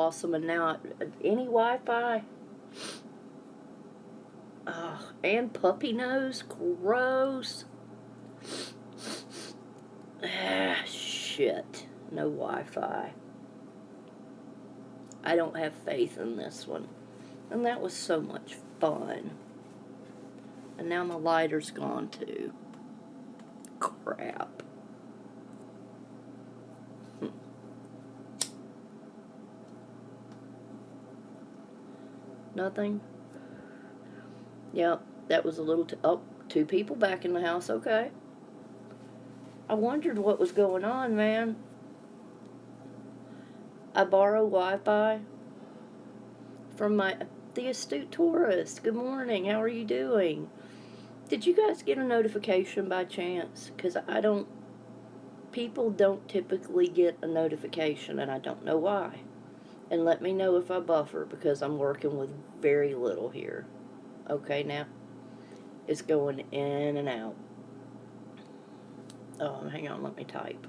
awesome. And now, any Wi-Fi? And puppy nose? Gross. Shit. No Wi-Fi. I don't have faith in this one. And that was so much fun. And now my lighter's gone too. Crap. Nothing? Yep, that was a little... two people back in the house. Okay. I wondered what was going on, man. I borrow Wi-Fi from the astute tourist. Good morning. How are you doing? Did you guys get a notification by chance? Because people don't typically get a notification, and I don't know why. And let me know if I buffer, because I'm working with very little here. Okay, now it's going in and out. Oh, hang on, let me type.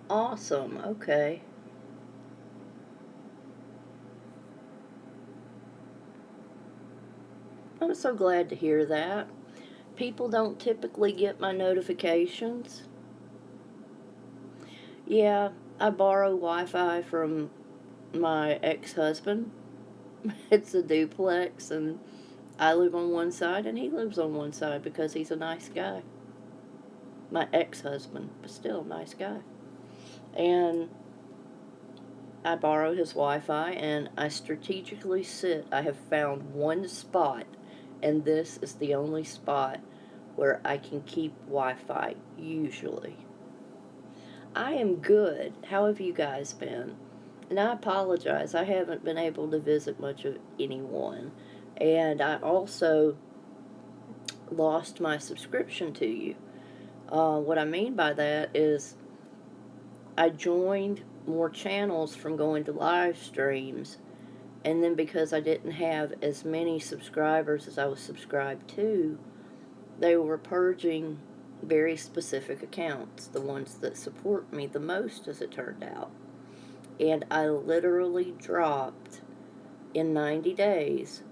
Awesome, okay. I'm so glad to hear that. People don't typically get my notifications. Yeah, I borrow Wi-Fi from my ex-husband. It's a duplex, and I live on one side and he lives on one side because he's a nice guy. My ex-husband, but still a nice guy. And I borrow his Wi-Fi, and I strategically I have found one spot, and this is the only spot where I can keep Wi-Fi, usually. I am good. How have you guys been? And I apologize, I haven't been able to visit much of anyone. And I also lost my subscription to you. What I mean by that is I joined more channels from going to live streams, and then because I didn't have as many subscribers as I was subscribed to, they were purging very specific accounts, the ones that support me the most, as it turned out. And I literally dropped in 90 days.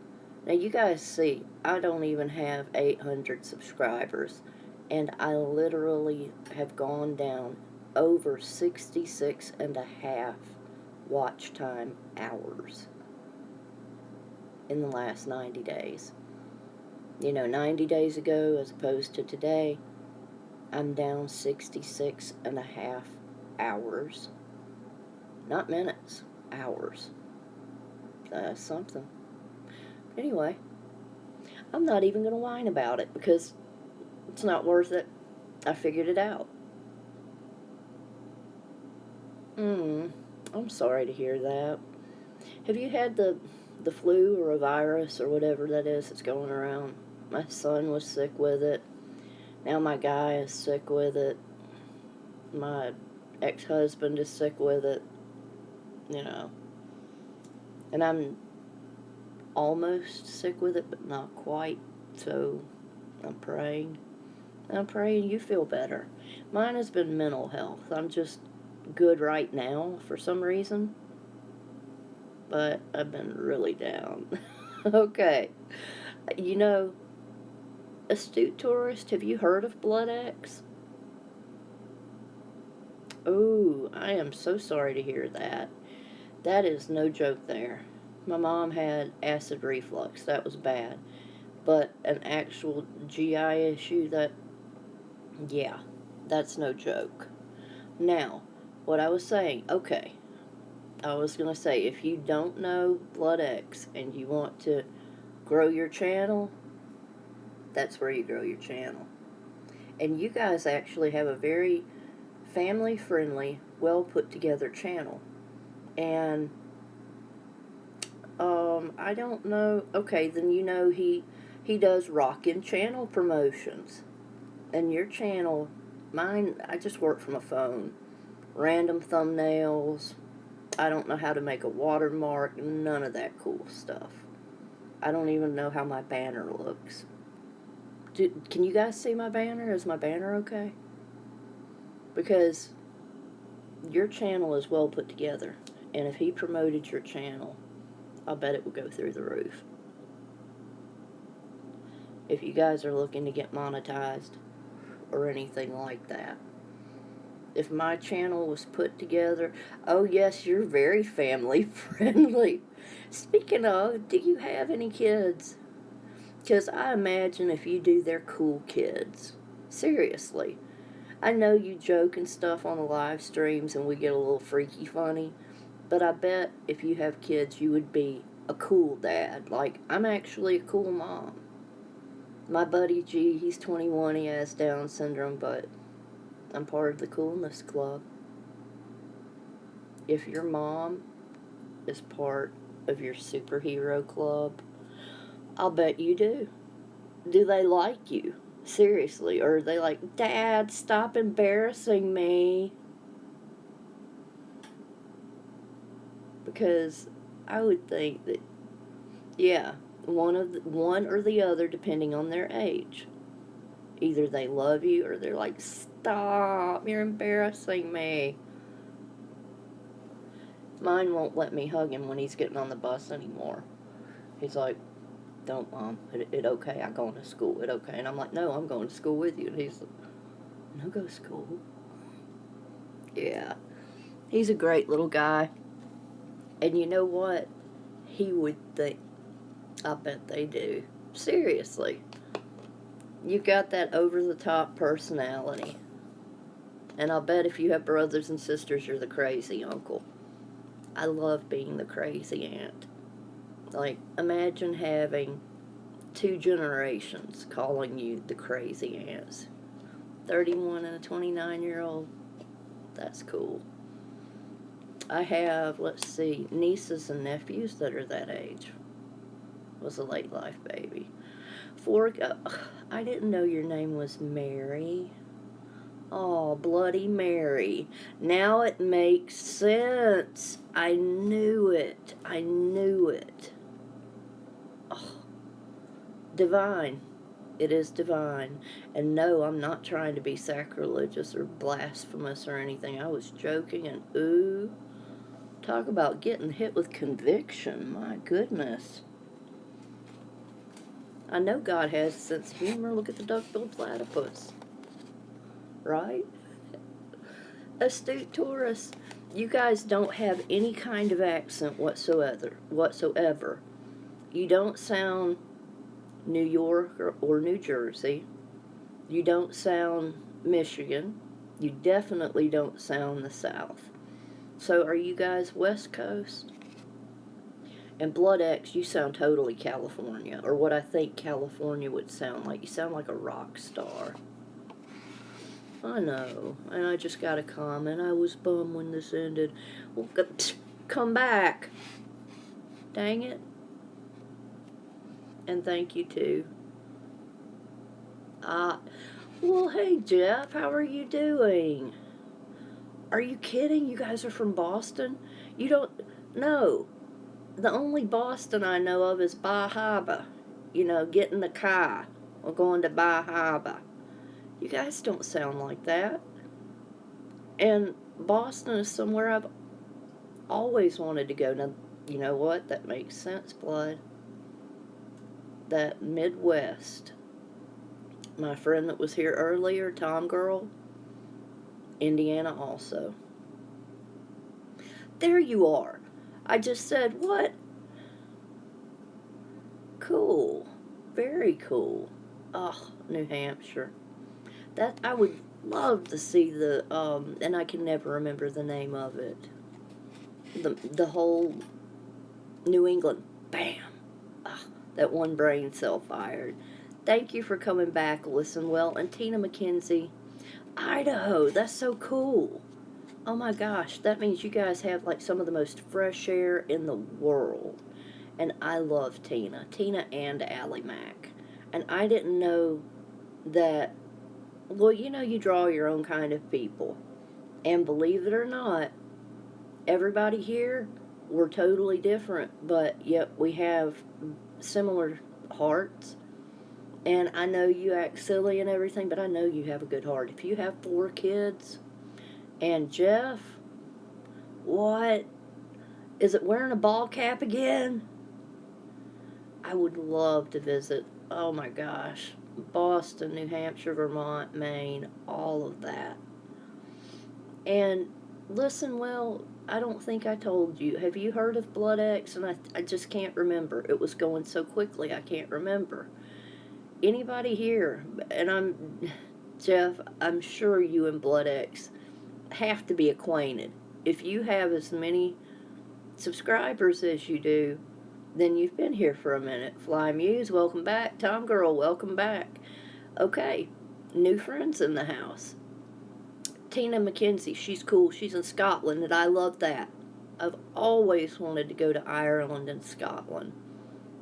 Now, you guys see, I don't even have 800 subscribers, and I literally have gone down over 66 and a half watch time hours in the last 90 days. 90 days ago as opposed to today, I'm down 66 and a half hours. Not minutes, hours. That's something. Anyway, I'm not even going to whine about it because it's not worth it. I figured it out. I'm sorry to hear that. Have you had the flu or a virus or whatever that is that's going around? My son was sick with it. Now my guy is sick with it. My ex-husband is sick with it. And I'm almost sick with it, but not quite. So I'm praying. I'm praying you feel better. Mine has been mental health. I'm just good right now for some reason, but I've been really down. Okay. Astute tourist, have you heard of Blood X? Oh, I am so sorry to hear that. That is no joke there. My mom had acid reflux. That was bad. But an actual GI issue, yeah, that's no joke. Now, what I was saying, okay, I was going to say, if you don't know Blood X and you want to grow your channel, that's where you grow your channel. And you guys actually have a very family-friendly, well-put-together channel. And, I don't know, okay, then he does Rockin' Channel promotions. And your channel, mine, I just work from a phone. Random thumbnails. I don't know how to make a watermark. None of that cool stuff. I don't even know how my banner looks. Can you guys see my banner? Is my banner okay? Because your channel is well put together, and if he promoted your channel, I'll bet it would go through the roof. If you guys are looking to get monetized or anything like that. If my channel was put together, oh yes, you're very family friendly. Speaking of, do you have any kids? Because I imagine if you do, they're cool kids. Seriously. I know you joke and stuff on the live streams and we get a little freaky funny, but I bet if you have kids, you would be a cool dad. Like, I'm actually a cool mom. My buddy G, he's 21, he has Down syndrome, but I'm part of the coolness club. If your mom is part of your superhero club, I'll bet you do. Do they like you? Seriously, or are they like, Dad, stop embarrassing me? Because I would think that, yeah, one or the other, depending on their age. Either they love you or they're like, stop, you're embarrassing me. Mine won't let me hug him when he's getting on the bus anymore. He's like, don't, Mom. It okay. I going to school. It okay. And I'm like, no, I'm going to school with you. And he's like, no, go to school. Yeah. He's a great little guy. And you know what? He would think, I bet they do. Seriously. You've got that over-the-top personality. And I'll bet if you have brothers and sisters, you're the crazy uncle. I love being the crazy aunt. Like, imagine having 2 generations calling you the crazy aunts. 31 and a 29-year-old. That's cool. I have, let's see, nieces and nephews that are that age. Was a late life baby. I didn't know your name was Mary. Oh, Bloody Mary. Now it makes sense. I knew it. I knew it. Oh, divine. It is divine. And no, I'm not trying to be sacrilegious or blasphemous or anything. I was joking, and ooh, talk about getting hit with conviction. My goodness. I know God has a sense of humor. Look at the duck-billed platypus. Right? Astute Taurus. You guys don't have any kind of accent whatsoever. You don't sound New York or New Jersey. You don't sound Michigan. You definitely don't sound the South. So are you guys West Coast? And Blood X, you sound totally California, or what I think California would sound like. You sound like a rock star. I know, and I just got a comment. I was bummed when this ended. Well, come back. Dang it. And thank you too. Well, hey Jeff, how are you doing? Are you kidding? You guys are from Boston? You don't. No. The only Boston I know of is Bar Harbor. You know, getting the car or going to Bar Harbor. You guys don't sound like that. And Boston is somewhere I've always wanted to go. Now, you know what? That makes sense, Blood. That Midwest. My friend that was here earlier, Tom Girl, Indiana also. There you are. I just said, what? Cool. Very cool. Oh, New Hampshire. That I would love to see the and I can never remember the name of it. The whole New England. Bam. Ah, that one brain cell fired. Thank you for coming back, Listen Well, and Tina McKenzie. Idaho, that's so cool. Oh my gosh, that means you guys have like some of the most fresh air in the world. And I love Tina. Tina and Allie Mack. And I didn't know that, well, you know, you draw your own kind of people. And believe it or not, everybody here, we're totally different, but yet we have similar hearts. And I know you act silly and everything, but I know you have a good heart. If you have 4 kids, and Jeff, what? Is it wearing a ball cap again? I would love to visit. Oh my gosh. Boston, New Hampshire, Vermont, Maine, all of that. And listen, well, I don't think I told you. Have you heard of Blood X? And I just can't remember. It was going so quickly, I can't remember. Anybody here? Jeff, I'm sure you and Blood X have to be acquainted. If you have as many subscribers as you do, then you've been here for a minute. Fly Muse, welcome back. Tom Girl, welcome back. Okay, new friends in the house. Tina McKenzie, she's cool. She's in Scotland, and I love that. I've always wanted to go to Ireland and Scotland.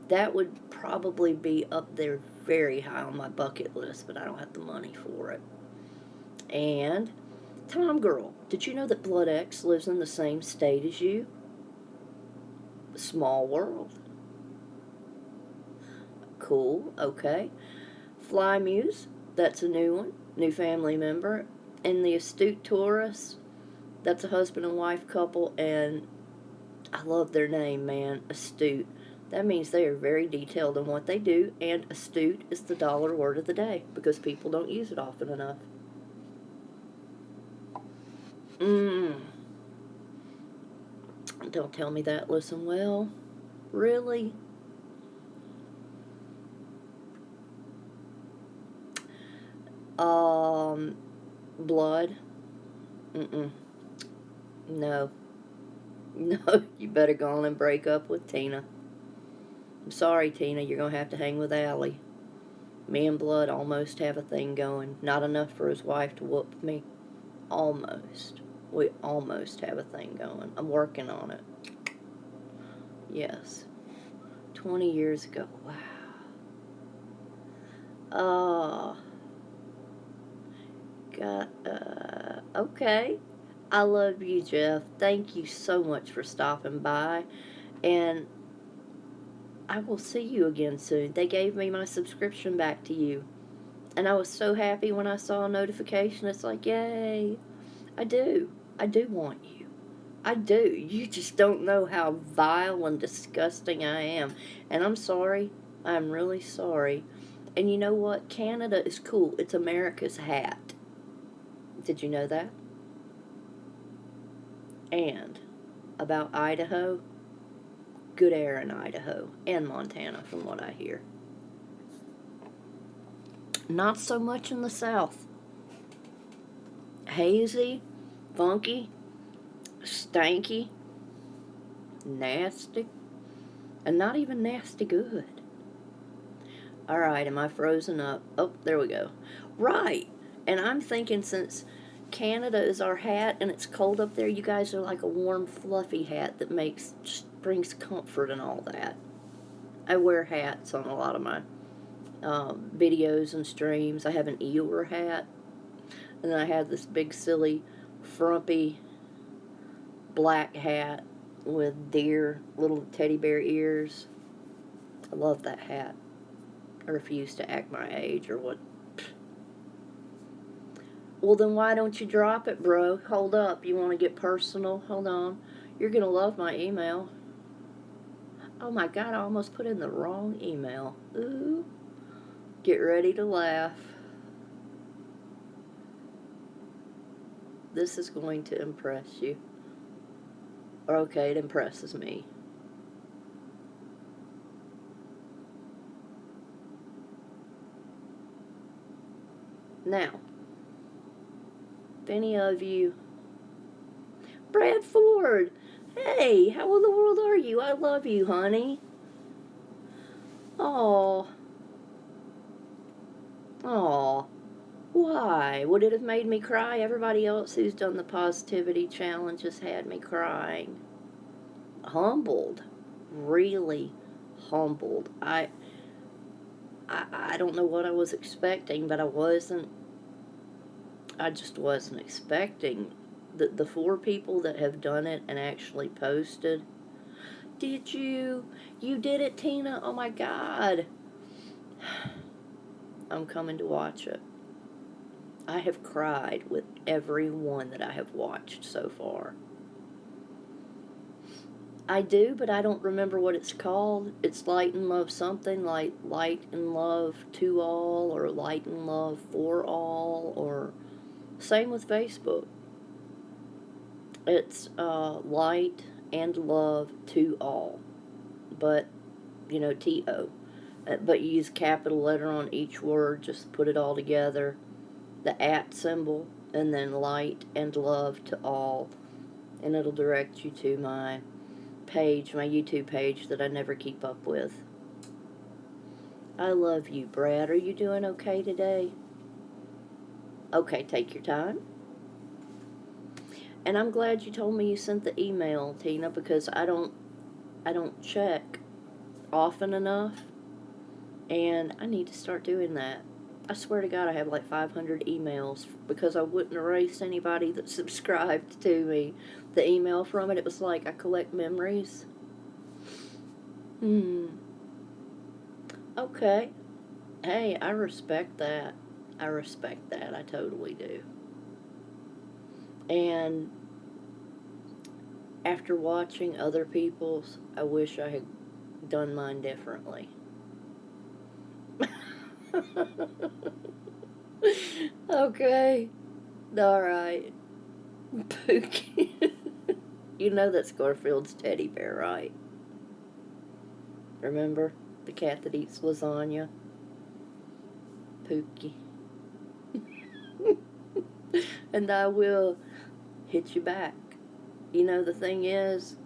That would probably be up there very high on my bucket list, but I don't have the money for it. And Tom Girl, did you know that Blood X lives in the same state as you? Small world. Cool, okay. Fly Muse, that's a new one, new family member. And the Astute Taurus, that's a husband and wife couple, and I love their name, man, Astute. That means they are very detailed in what they do, and astute is the dollar word of the day because people don't use it often enough. Don't tell me that. Listen, well, really? Blood? No. No, you better go on and break up with Tina. I'm sorry, Tina, you're going to have to hang with Allie. Me and Blood almost have a thing going. Not enough for his wife to whoop me. Almost. We almost have a thing going. I'm working on it. Yes. 20 years ago. Wow. Okay. I love you, Jeff. Thank you so much for stopping by. And I will see you again soon. They gave me my subscription back to you. And I was so happy when I saw a notification. It's like, yay. I do. I do want you. I do. You just don't know how vile and disgusting I am. And I'm sorry. I'm really sorry. And you know what? Canada is cool. It's America's hat. Did you know that? And about Idaho, good air in Idaho and Montana, from what I hear. Not so much in the South. Hazy, funky, stanky, nasty, and not even nasty good. Alright, am I frozen up? Oh, there we go. Right, and I'm thinking since Canada is our hat and it's cold up there, you guys are like a warm, fluffy hat that brings comfort and all that. I wear hats on a lot of my videos and streams. I have an Eeyore hat, and then I have this big, silly, frumpy black hat with little teddy bear ears. I love that hat. I refuse to act my age or what. Well, then why don't you drop it, bro? Hold up. You want to get personal? Hold on. You're going to love my email. Oh my God, I almost put in the wrong email. Ooh. Get ready to laugh. This is going to impress you. Okay, it impresses me. Now, if any of you... Brad Ford! Hey, how in the world are you? I love you, honey. Aw. Aw. Why? Would it have made me cry? Everybody else who's done the positivity challenge has had me crying. Humbled. Really humbled. I don't know what I was expecting, but I just wasn't expecting the 4 people that have done it and actually posted. Did you? You did it, Tina? Oh my God. I'm coming to watch it. I have cried with every one that I have watched so far. I do, but I don't remember what it's called. It's Light and Love something, like Light and Love to All, or Light and Love for All, or same with Facebook. It's Light and Love to All, but TO. But you use capital letter on each word, just put it all together, the at symbol, and then Light and Love to All, and it'll direct you to my page, my YouTube page that I never keep up with. I love you, Brad. Are you doing okay today? Okay, take your time. And I'm glad you told me you sent the email, Tina, because I don't check often enough, and I need to start doing that. I swear to God, I have like 500 emails because I wouldn't erase anybody that subscribed to me. The email from it, it was like I collect memories. Okay. Hey, I respect that. I respect that. I totally do. And after watching other people's, I wish I had done mine differently. Okay. Alright. Pookie. You know that's Garfield's teddy bear, right? Remember? The cat that eats lasagna? Pookie. And I will hit you back. The thing is,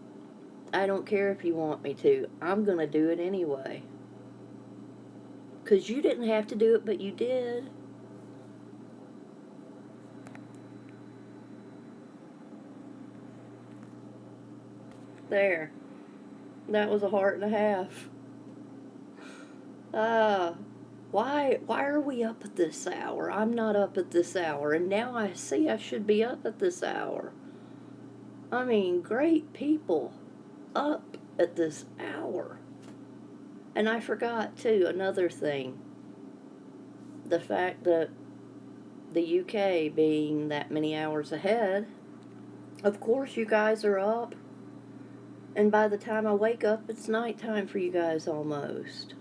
I don't care if you want me to. I'm going to do it anyway. Because you didn't have to do it, but you did. There. That was a heart and a half. Why are we up at this hour? I'm not up at this hour, and now I see I should be up at this hour. I mean, great people up at this hour. And I forgot, too, another thing. The fact that the UK being that many hours ahead, of course you guys are up. And by the time I wake up, it's nighttime for you guys almost.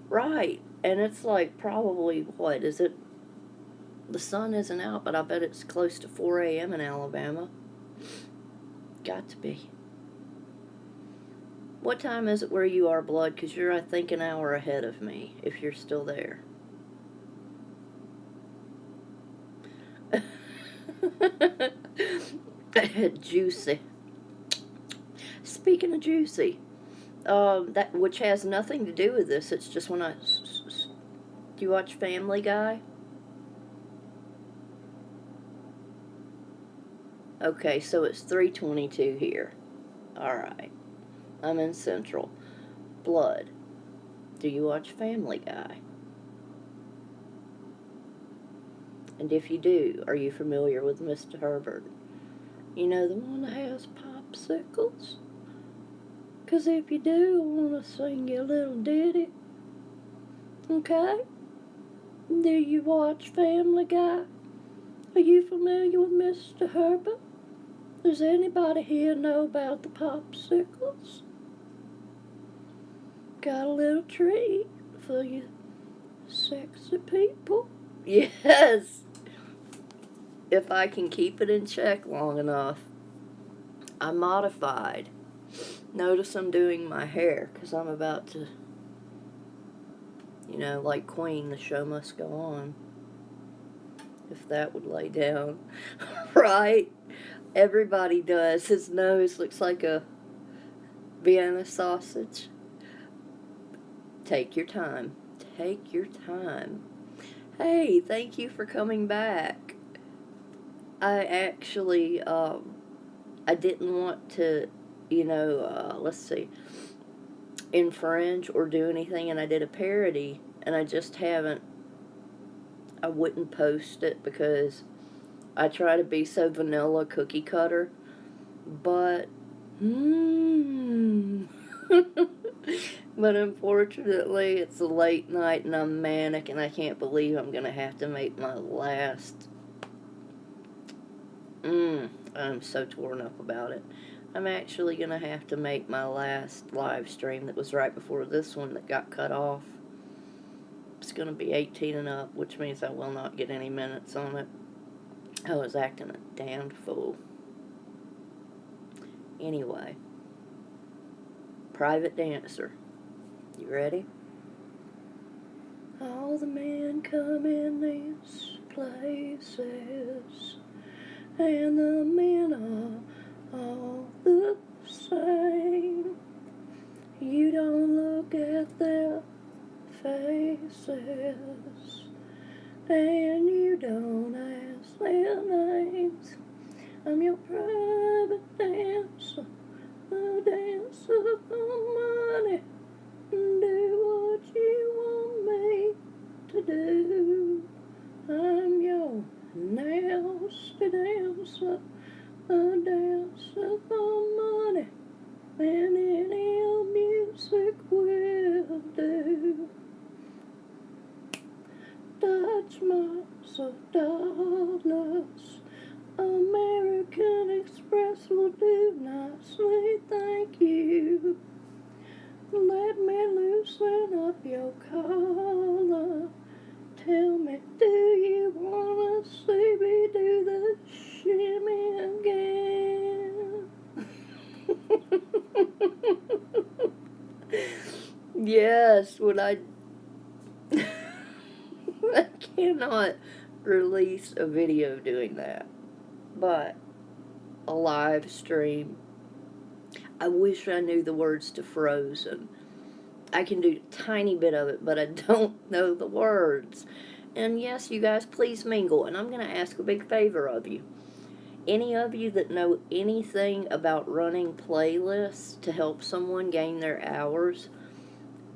Right. And it's like probably, what is it? The sun isn't out, but I bet it's close to 4 a.m. in Alabama. Got to be. What time is it where you are, Blood? Because you're, I think, an hour ahead of me, if you're still there. Juicy. Speaking of juicy, that which has nothing to do with this. It's just when I. Do you watch Family Guy? Okay, so it's 3:22 here. All right, I'm in Central. Blood. Do you watch Family Guy? And if you do, are you familiar with Mr. Herbert? You know, the one that has popsicles? 'Cause if you do, I want to sing you a little ditty. Okay? Do you watch Family Guy? Are you familiar with Mr. Herbert? Does anybody here know about the popsicles? Got a little treat for you sexy people. Yes! If I can keep it in check long enough. I modified. Notice I'm doing my hair because I'm about to, like Queen, the show must go on. If that would lay down. Right? Everybody does. His nose looks like a Vienna sausage. Take your time. Take your time. Hey, thank you for coming back. I actually, I didn't want to, let's see, infringe or do anything, and I did a parody, and I just haven't, I wouldn't post it because I try to be so vanilla cookie cutter, but Hmm. But unfortunately, it's a late night and I'm manic and I can't believe I'm going to have to make my last. I'm so torn up about it. I'm actually going to have to make my last live stream that was right before this one that got cut off. It's going to be 18 and up, which means I will not get any minutes on it. I was acting a damned fool. Anyway, Private Dancer. You ready? All the men come in these places, and the men are all the same. You don't look at their faces, and you don't ask their names. I'm your private dancer, a dancer for money. Do what you want me to do. I'm your nasty dancer, a dancer for money, and any old music will do. Dutch marks of dollars, American Express will do nicely, thank you. Let me loosen up your collar. Tell me, do you wanna see me do the shimmy again? Yes, when I I cannot release a video doing that, but a live stream. I wish I knew the words to Frozen. I can do a tiny bit of it, but I don't know the words. And yes, you guys, please mingle. And I'm going to ask a big favor of you. Any of you that know anything about running playlists to help someone gain their hours,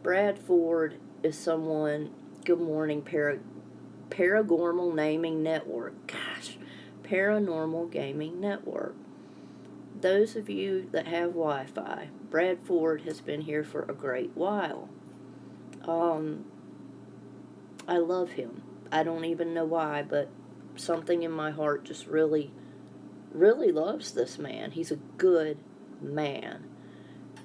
Brad Ford is someone. Good morning, Paranormal Naming Network. Gosh, Paranormal Gaming Network. Those of you that have Wi-Fi, Brad Ford has been here for a great while. I love him. I don't even know why, but something in my heart just really, really loves this man. He's a good man.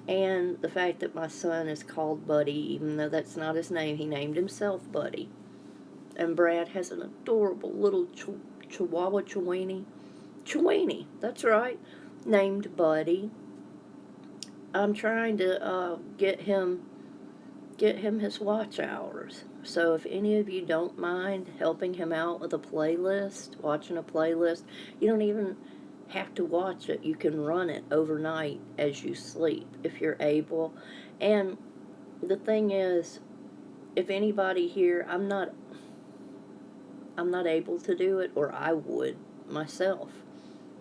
And the fact that my son is called Buddy, even though that's not his name, he named himself Buddy. And Brad has an adorable little Chihuahua Chiweenie, that's right, named Buddy. I'm trying to get him his watch hours. So if any of you don't mind helping him out with a playlist, watching a playlist, you don't even have to watch it. You can run it overnight as you sleep if you're able. And the thing is, if anybody here, I'm not able to do it, or I would myself.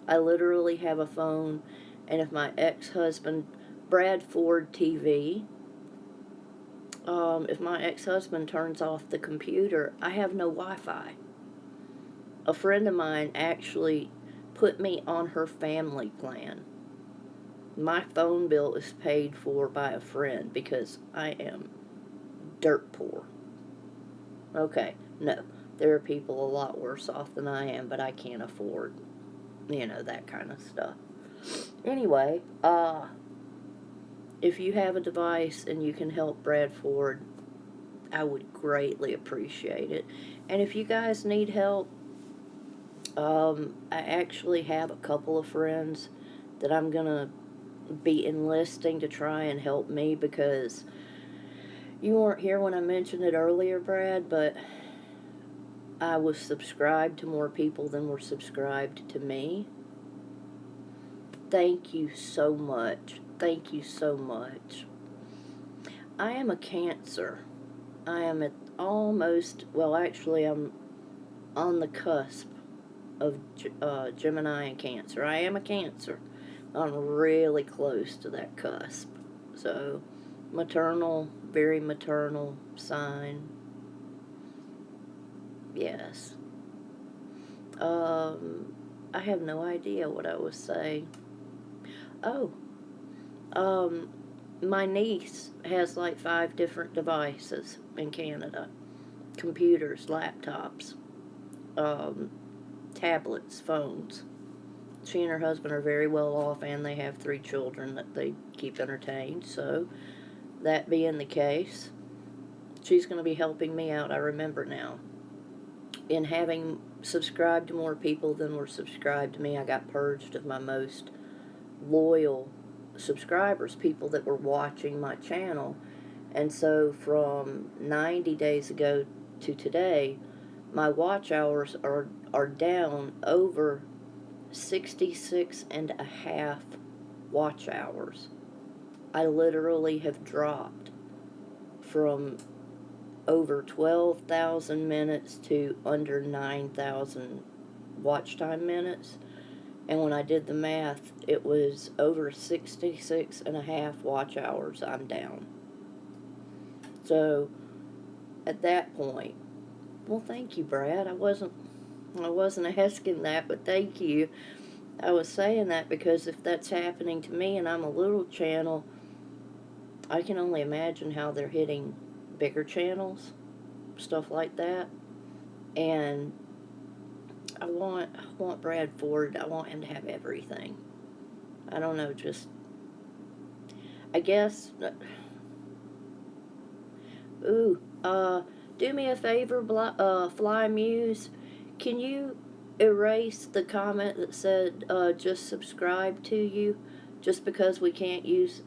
I literally have a phone, and if my ex-husband, Brad Ford TV, if my ex-husband turns off the computer, I have no Wi-Fi. A friend of mine actually put me on her family plan. My phone bill is paid for by a friend because I am dirt poor. Okay, no, there are people a lot worse off than I am, but I can't afford, that kind of stuff. Anyway, if you have a device and you can help Brad Ford, I would greatly appreciate it. And if you guys need help, I actually have a couple of friends that I'm going to be enlisting to try and help me, because you weren't here when I mentioned it earlier, Brad, but I was subscribed to more people than were subscribed to me. Thank you so much. Thank you so much. I am a Cancer. I am actually, I'm on the cusp of Gemini and Cancer. I am a Cancer. I'm really close to that cusp. So, maternal, very maternal sign. Yes. I have no idea what I was saying. Oh, Um, my niece has like 5 different devices in Canada: computers, laptops, um, tablets, phones. She and her husband are very well off, and they have 3 children that they keep entertained. So, that being the case, she's going to be helping me out, I remember now. In having subscribed to more people than were subscribed to me, I got purged of my most loyal subscribers, people that were watching my channel. And so from 90 days ago to today, my watch hours are down over 66 and a half watch hours. I literally have dropped from over 12,000 minutes to under 9,000 watch time minutes. And when I did the math, it was over 66 and a half watch hours I'm down. So at that point, well, thank you, Brad. I wasn't asking that, but thank you. I was saying that because if that's happening to me and I'm a little channel, I can only imagine how they're hitting bigger channels, stuff like that. And I want Brad Ford. I want him to have everything. I don't know, just I guess. Ooh, do me a favor, Fly Muse. Can you erase the comment that said just subscribe to you? Just because we can't use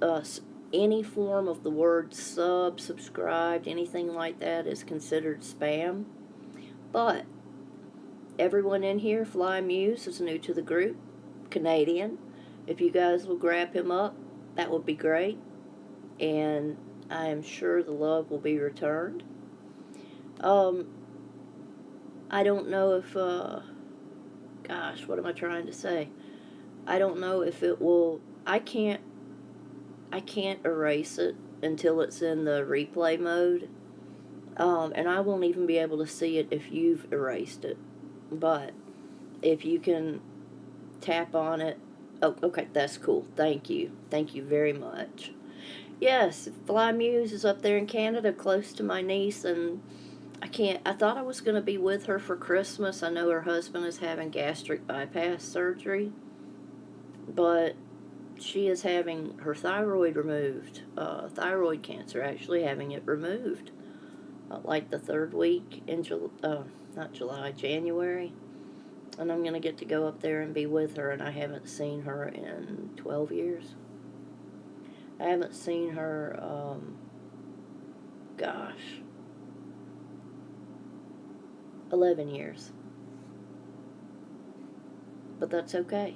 any form of the word sub, subscribed, anything like that is considered spam. But everyone in here, Fly Muse, is new to the group, Canadian. If you guys will grab him up, that would be great. And I am sure the love will be returned. Um, I don't know if, gosh, what am I trying to say? I don't know if it will, I can't erase it until it's in the replay mode. And I won't even be able to see it if you've erased it. But if you can tap on it, oh, okay, that's cool. Thank you. Thank you very much. Yes, Fly Muse is up there in Canada, close to my niece, and I thought I was going to be with her for Christmas. I know her husband is having gastric bypass surgery, but she is having her thyroid removed, thyroid cancer, actually having it removed, like the 3rd week in not July, January. And I'm going to get to go up there and be with her, and I haven't seen her in 12 years. I haven't seen her, gosh, 11 years. But that's okay.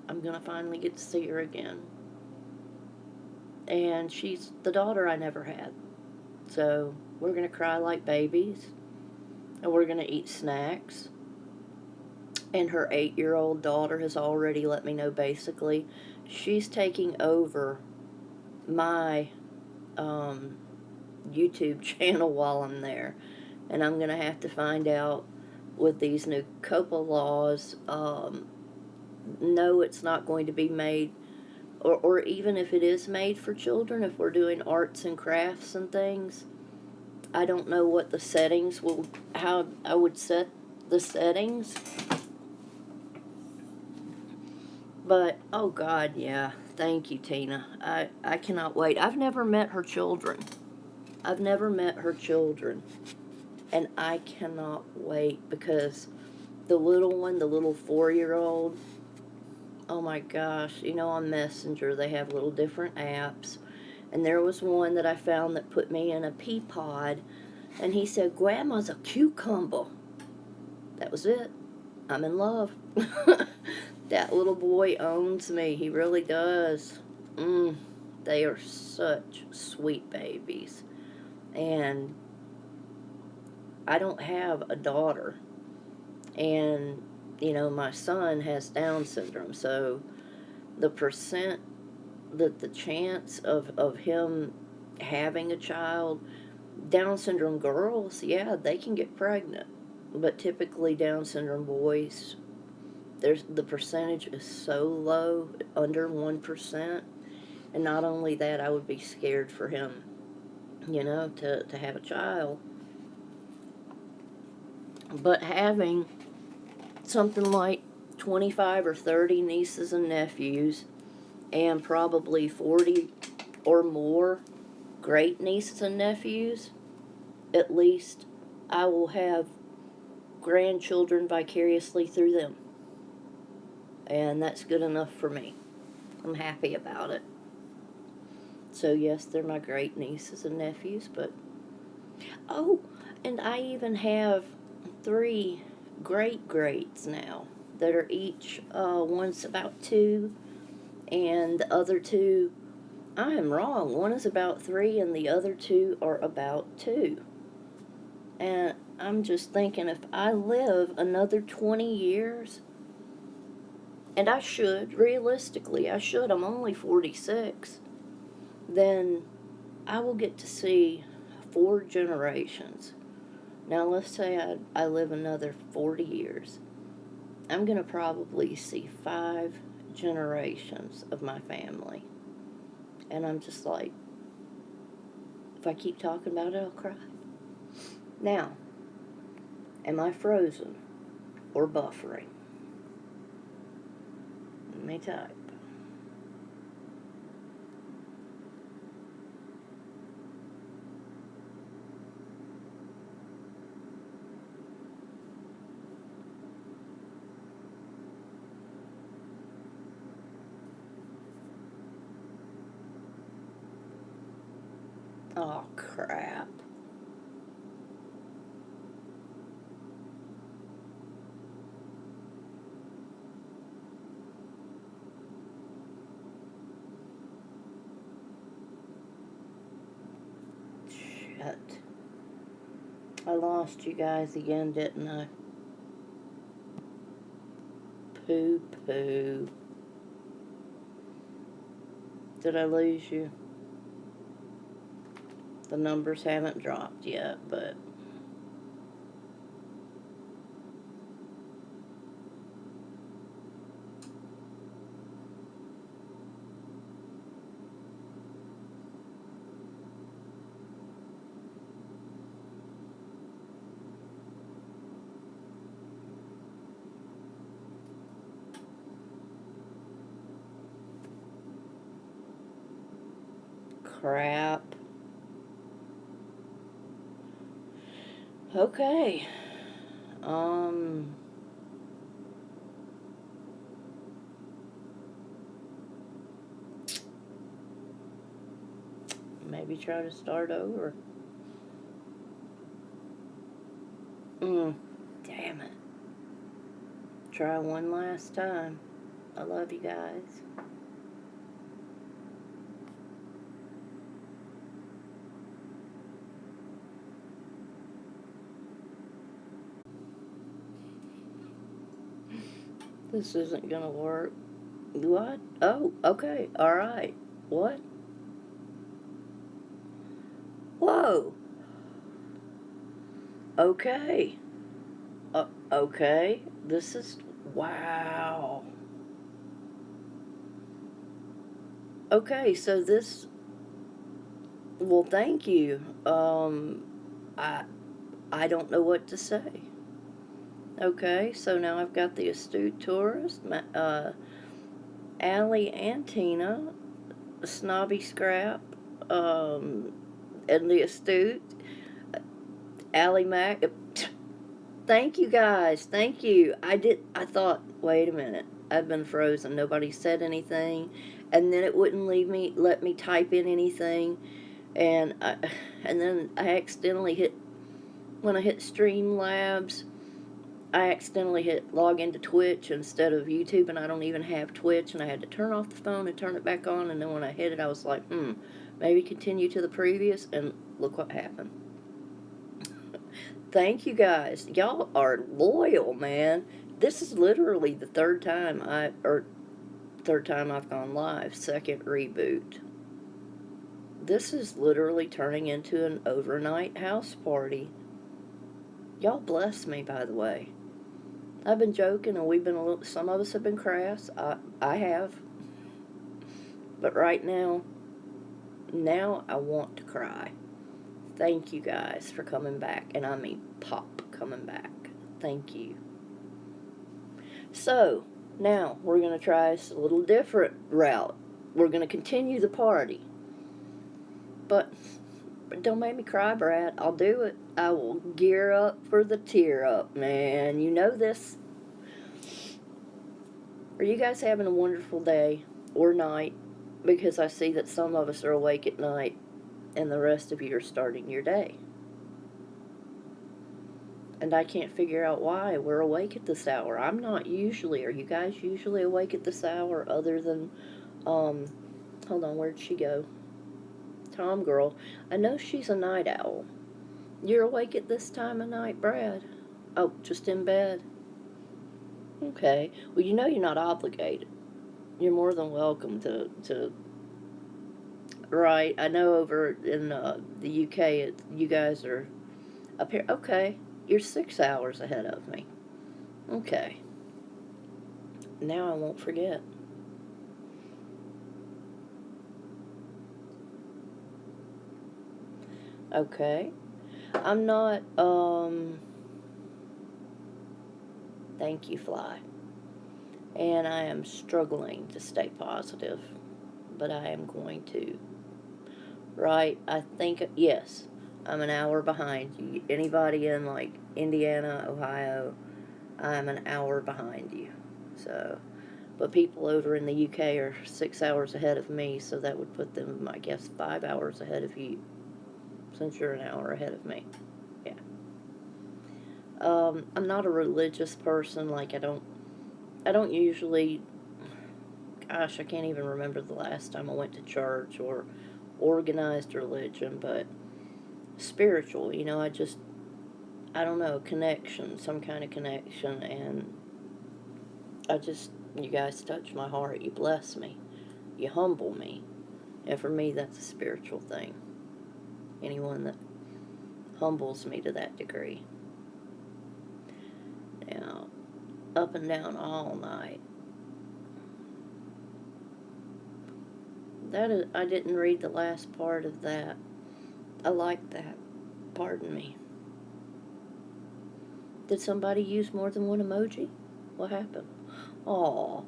I'm going to finally get to see her again. And she's the daughter I never had. So we're going to cry like babies. And we're going to eat snacks. And her 8-year-old daughter has already let me know basically she's taking over my YouTube channel while I'm there. And I'm going to have to find out with these new COPA laws. No, it's not going to be made, or even if it is made for children, if we're doing arts and crafts and things, I don't know what the settings will, how I would set the settings. But, oh God, yeah. Thank you, Tina. I cannot wait. I've never met her children. And I cannot wait because the little one, the little 4-year-old, oh my gosh, on Messenger they have little different apps. And there was one that I found that put me in a pea pod. And he said, Grandma's a cucumber. That was it. I'm in love. That little boy owns me. He really does. They are such sweet babies. And I don't have a daughter. And, my son has Down syndrome. So the the chance of him having a child, Down syndrome girls, yeah, they can get pregnant. But typically Down syndrome boys, the percentage is so low, under 1%. And not only that, I would be scared for him, to have a child. But having something like 25 or 30 nieces and nephews, and probably 40 or more great nieces and nephews, at least I will have grandchildren vicariously through them. And that's good enough for me. I'm happy about it. So, yes, they're my great nieces and nephews, but. Oh, and I even have 3 great greats now that are each, one's about 2, and the other 2, I am wrong. One is about 3, and the other 2 are about 2. And I'm just thinking, if I live another 20 years, and I should, realistically, I should, I'm only 46, then I will get to see 4 generations. Now, let's say I live another 40 years. I'm going to probably see 5 generations of my family. And I'm just like, if I keep talking about it, I'll cry. Now, am I frozen or buffering? Let me type. Oh, crap. Shit. I lost you guys again, didn't I? Poo poo. Did I lose you? The numbers haven't dropped yet, but. Crap. Okay. Um. Maybe try to start over. Damn it. Try one last time. I love you guys. This isn't gonna work. What? Oh, okay. Alright. What? Whoa. Okay. Okay. This is. Wow. Okay, so this. Well, thank you. I. I don't know what to say. Okay, so now I've got the astute tourist, Allie and Tina, Snobby Scrap, and the astute, Allie Mac. Thank you guys. Thank you. I thought, wait a minute. I've been frozen. Nobody said anything, and then it wouldn't let me type in anything, and and then I accidentally hit when I hit Streamlabs. I accidentally hit log into Twitch instead of YouTube, and I don't even have Twitch, and I had to turn off the phone and turn it back on, and then when I hit it, I was like, maybe continue to the previous, and look what happened. Thank you guys. Y'all are loyal, man. This is literally the third time I've gone live, second reboot. This is literally turning into an overnight house party. Y'all bless me, by the way. I've been joking, and some of us have been crass. I have. But right now I want to cry. Thank you guys for coming back. And I mean pop coming back. Thank you. So, now we're going to try a little different route. We're going to continue the party. But don't make me cry, Brad. I'll do it. I will gear up for the tear up, man. You know this. Are you guys having a wonderful day or night? Because I see that some of us are awake at night and the rest of you are starting your day. And I can't figure out why we're awake at this hour. I'm not usually. Are you guys usually awake at this hour other than, hold on, where'd she go? Tom girl. I know she's a night owl. You're awake at this time of night, Brad? Oh, just in bed? Okay. Well, you know you're not obligated. You're more than welcome to right. I know over in the UK, you guys are up here. Okay. You're 6 hours ahead of me. Okay. Now I won't forget. Okay. I'm not, thank you, Fly. And I am struggling to stay positive, but I am going to. Right? I think, yes, I'm an hour behind you. Anybody in, like, Indiana, Ohio, I'm an hour behind you. So, but people over in the UK are 6 hours ahead of me, so that would put them, I guess, 5 hours ahead of you, since you're an hour ahead of me. Yeah. I'm not a religious person. Like, I don't usually, gosh, I can't even remember the last time I went to church or organized religion, but spiritual, I don't know, connection, some kind of connection, and you guys touch my heart, you bless me, you humble me, and for me, that's a spiritual thing. Anyone that humbles me to that degree. Now, up and down all night. I didn't read the last part of that. I like that. Pardon me. Did somebody use more than one emoji? What happened? Aw,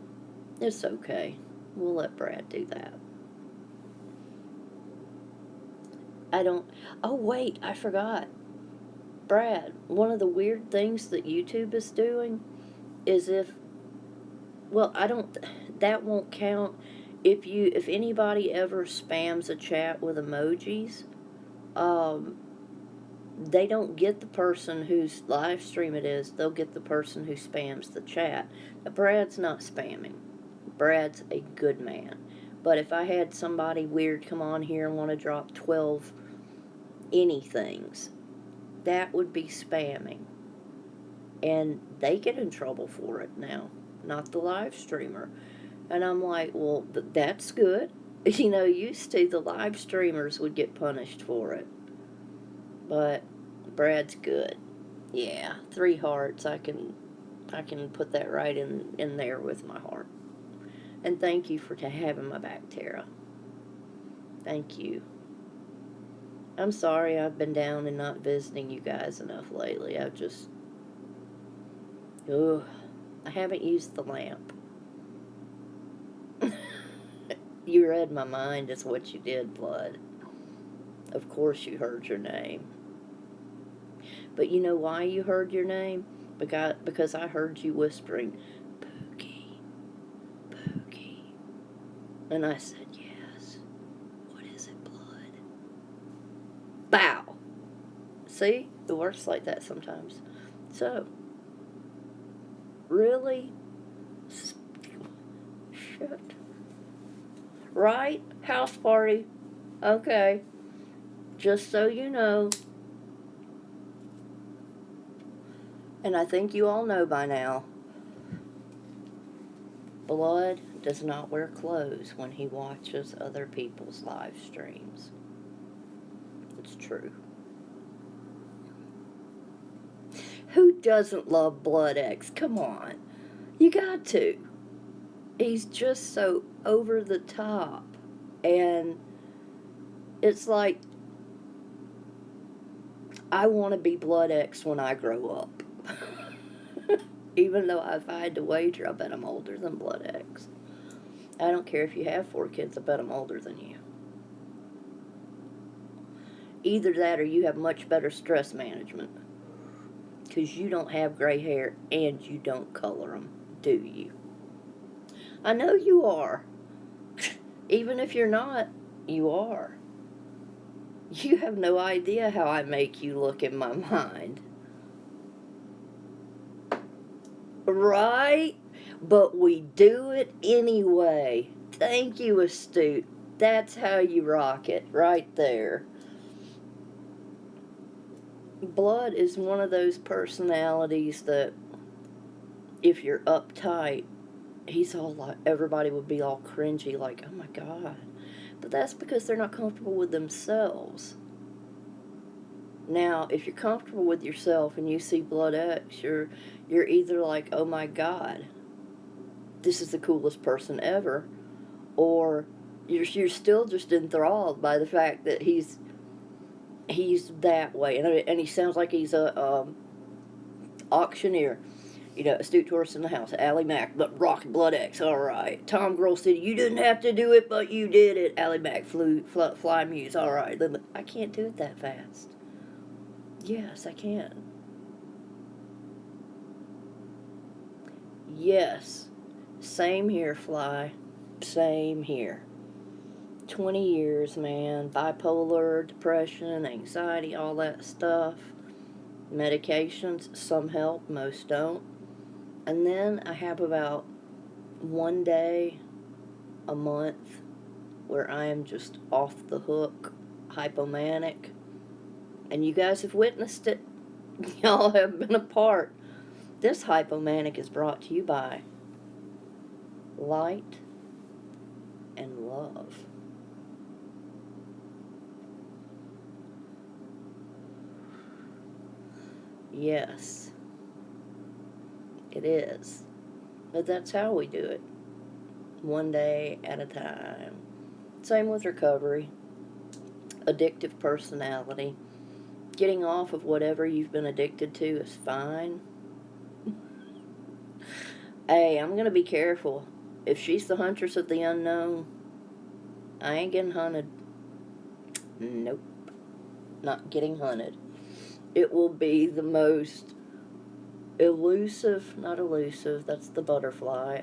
it's okay. We'll let Brad do that. Oh, wait, I forgot. Brad, one of the weird things that YouTube is doing is that won't count if anybody ever spams a chat with emojis, they don't get the person whose live stream it is, they'll get the person who spams the chat. Now, Brad's not spamming. Brad's a good man. But if I had somebody weird come on here and want to drop 12 anythings, that would be spamming. And they get in trouble for it now, not the live streamer. And I'm like, well, that's good. Used to the live streamers would get punished for it. But Brad's good. Yeah, 3 hearts. I can put that right in there with my heart. And thank you for having my back, Tara. Thank you. I'm sorry I've been down and not visiting you guys enough lately. I haven't used the lamp. You read my mind is what you did, Blood. Of course you heard your name. But you know why you heard your name? Because I heard you whispering, Pookie, Pookie. And I said, yes. What is it, Blood? Bow! See? It works like that sometimes. So, really? Shit. Right? House party. Okay. Just so you know. And I think you all know by now, Blood does not wear clothes when he watches other people's live streams. It's true. Who doesn't love Blood X? Come on. You got to. He's just so over the top. And it's like, I want to be Blood X when I grow up. Even though if I had to wager, I bet I'm older than Blood X. I don't care if you have 4 kids, I bet I'm older than you. Either that or you have much better stress management. Because you don't have gray hair and you don't color them, do you? I know you are. Even if you're not, you are. You have no idea how I make you look in my mind. Right? But we do it anyway. Thank you, Astute. That's how you rock it, right there. Blood is one of those personalities that, if you're uptight, he's all like, everybody would be all cringy, like, oh my God. But that's because they're not comfortable with themselves. Now, if you're comfortable with yourself and you see Blood X, you're either like, oh my God, this is the coolest person ever, or you're still just enthralled by the fact that he's that way, and he sounds like he's a auctioneer. You know, Astute Tourist in the house, Allie Mack, but Rock Blood X, all right. Tom Grohl said, you didn't have to do it, but you did it. Allie Mack, Fly Muse, all right. I can't do it that fast. Yes, I can. Yes. Same here, Fly. Same here. 20 years, man. Bipolar, depression, anxiety, all that stuff. Medications, some help, most don't. And then I have about one day a month where I am just off the hook, hypomanic. And you guys have witnessed it. Y'all have been a part. This hypomanic is brought to you by light and love. Yes, it is. But that's how we do it. One day at a time. Same with recovery. Addictive personality. Getting off of whatever you've been addicted to is fine. Hey, I'm going to be careful. If she's the huntress of the unknown, I ain't getting hunted. Nope. Not getting hunted. It will be the most elusive, not elusive, that's the butterfly.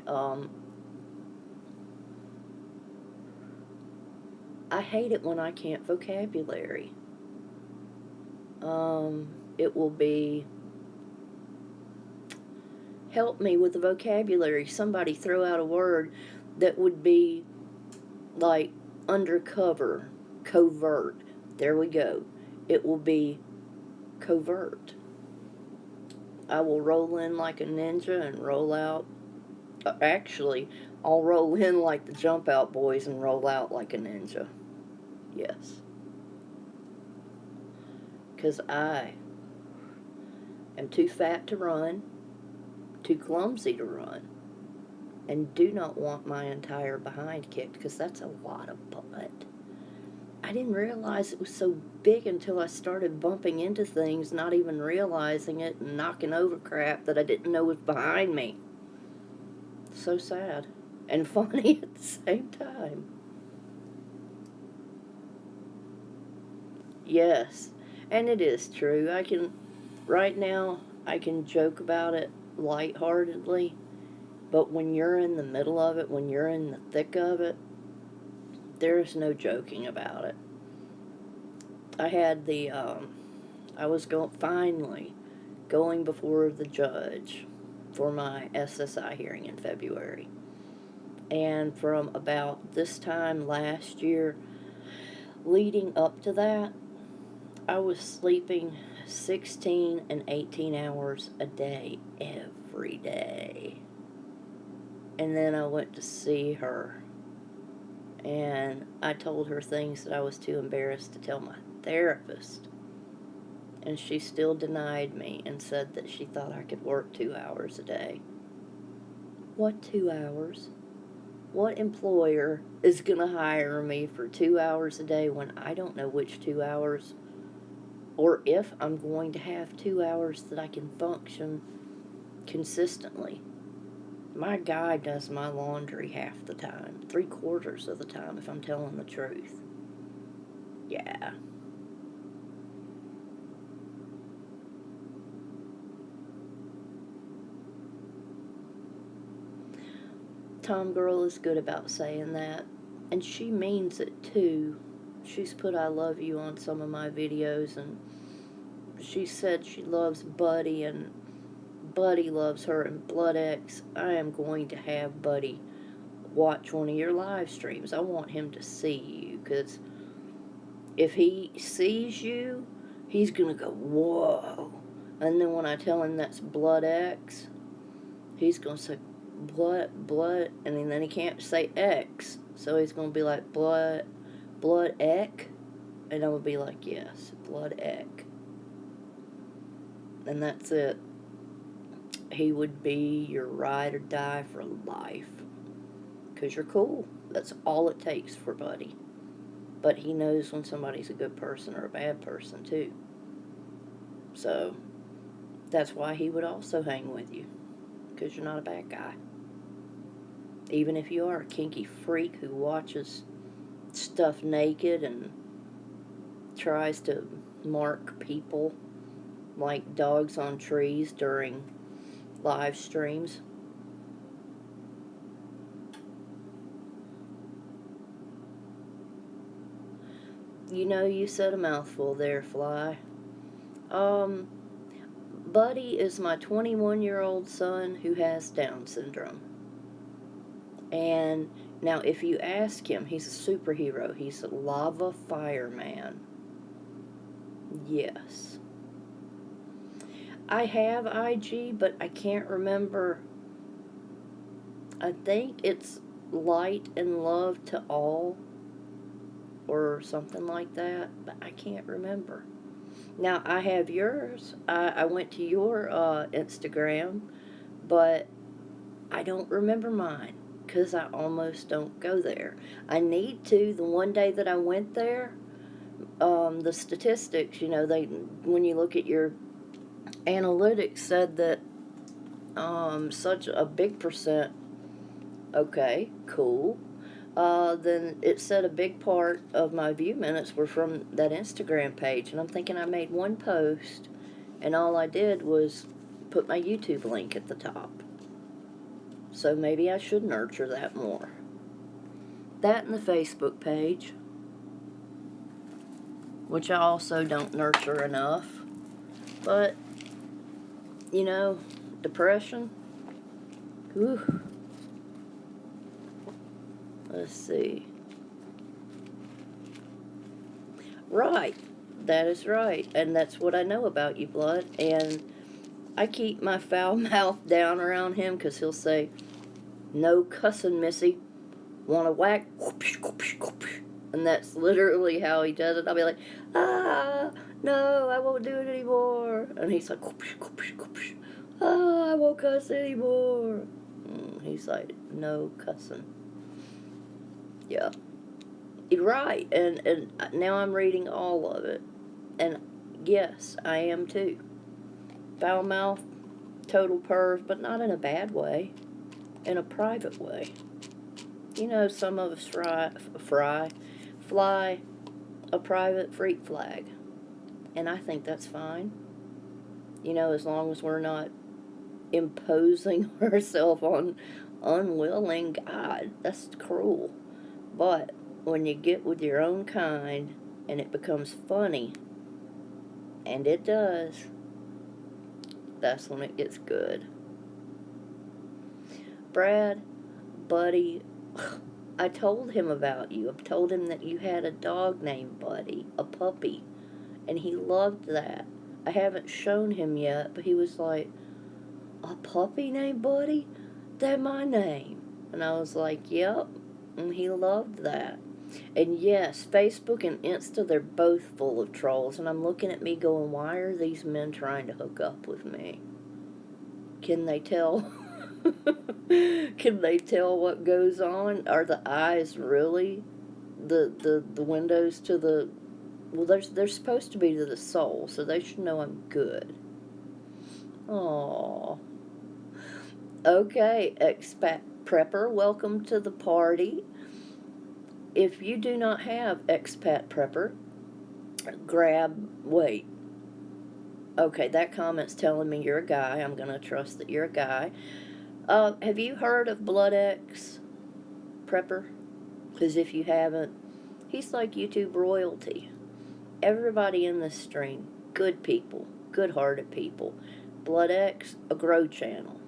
I hate it when I can't vocabulary. It will be, help me with the vocabulary. Somebody throw out a word that would be like undercover, covert. There we go. It will be covert. I will roll in like a ninja and roll out. Actually, I'll roll in like the Jump Out Boys and roll out like a ninja. Yes. Because I am too fat to run, too clumsy to run, and do not want my entire behind kicked, because that's a lot of butt. I didn't realize it was so big until I started bumping into things, not even realizing it, and knocking over crap that I didn't know was behind me. So sad. And funny at the same time. Yes. And it is true. Right now, I can joke about it lightheartedly, but when you're in the middle of it, when you're in the thick of it, there's no joking about it. I had I was finally going before the judge for my SSI hearing in February. And from about this time last year, leading up to that, I was sleeping 16 and 18 hours a day, every day. And then I went to see her, and I told her things that I was too embarrassed to tell my therapist. And she still denied me and said that she thought I could work 2 hours a day. What 2 hours? What employer is going to hire me for 2 hours a day when I don't know which 2 hours, or if I'm going to have 2 hours that I can function consistently? My guy does my laundry half the time, 3/4 of the time, if I'm telling the truth. Yeah. Tom Girl is good about saying that, and she means it too. She's put I love you on some of my videos, and she said she loves Buddy, and Buddy loves her, and Blood X. I am going to have Buddy watch one of your live streams. I want him to see you, because if he sees you, he's gonna go, whoa. And then when I tell him that's Blood X, he's gonna say, blood, and then he can't say X, so he's gonna be like, blood Ek, and I would be like, yes, Blood Ek. And that's it. He would be your ride or die for life. Because you're cool. That's all it takes for Buddy. But he knows when somebody's a good person or a bad person, too. So, that's why he would also hang with you. Because you're not a bad guy. Even if you are a kinky freak who watches stuff naked and tries to mark people like dogs on trees during live streams. You know, you said a mouthful there, Fly. Buddy is my 21-year-old son who has Down syndrome. And now, if you ask him, he's a superhero. He's a lava fireman. Yes. I have IG, but I can't remember. I think it's Light and Love to All, or something like that, but I can't remember. Now, I have yours. I went to your Instagram, but I don't remember mine because I almost don't go there. I need to. The one day that I went there, the statistics, when you look at your analytics, said that such a big percent. Okay, cool. Then it said a big part of my view minutes were from that Instagram page, and I'm thinking I made one post, and all I did was put my YouTube link at the top. So maybe I should nurture that more. That and the Facebook page, which I also don't nurture enough. But, depression. Whew. Let's see. Right. That is right. And that's what I know about you, Blood. And I keep my foul mouth down around him because he'll say, no cussing, Missy. Want to whack? And that's literally how he does it. I'll be like, no, I won't do it anymore. And he's like, I won't cuss anymore. And he's like, no cussing. Yeah. You're right. And now I'm reading all of it. And yes, I am too. Foul mouth, total perv, but not in a bad way. In a private way. Some of us fly a private freak flag. And I think that's fine. As long as we're not imposing ourselves on unwilling God. That's cruel. But when you get with your own kind and it becomes funny, and it does, that's when it gets good. Brad, Buddy, I told him about you. I told him that you had a dog named Buddy, a puppy, and he loved that. I haven't shown him yet, but he was like, a puppy named Buddy? That's my name. And I was like, yep, and he loved that. And yes, Facebook and Insta, they're both full of trolls, and I'm looking at me going, why are these men trying to hook up with me? Can they tell Can they tell what goes on? Are the eyes really the windows to the, well, they're supposed to be to the soul, so they should know I'm good. Oh, okay, expat prepper, welcome to the party. If you do not have expat prepper, wait. Okay, that comment's telling me you're a guy. I'm gonna trust that you're a guy. Have you heard of Blood X Prepper? Because if you haven't, he's like YouTube royalty. Everybody in this stream, good people, good-hearted people. Blood X, a grow channel.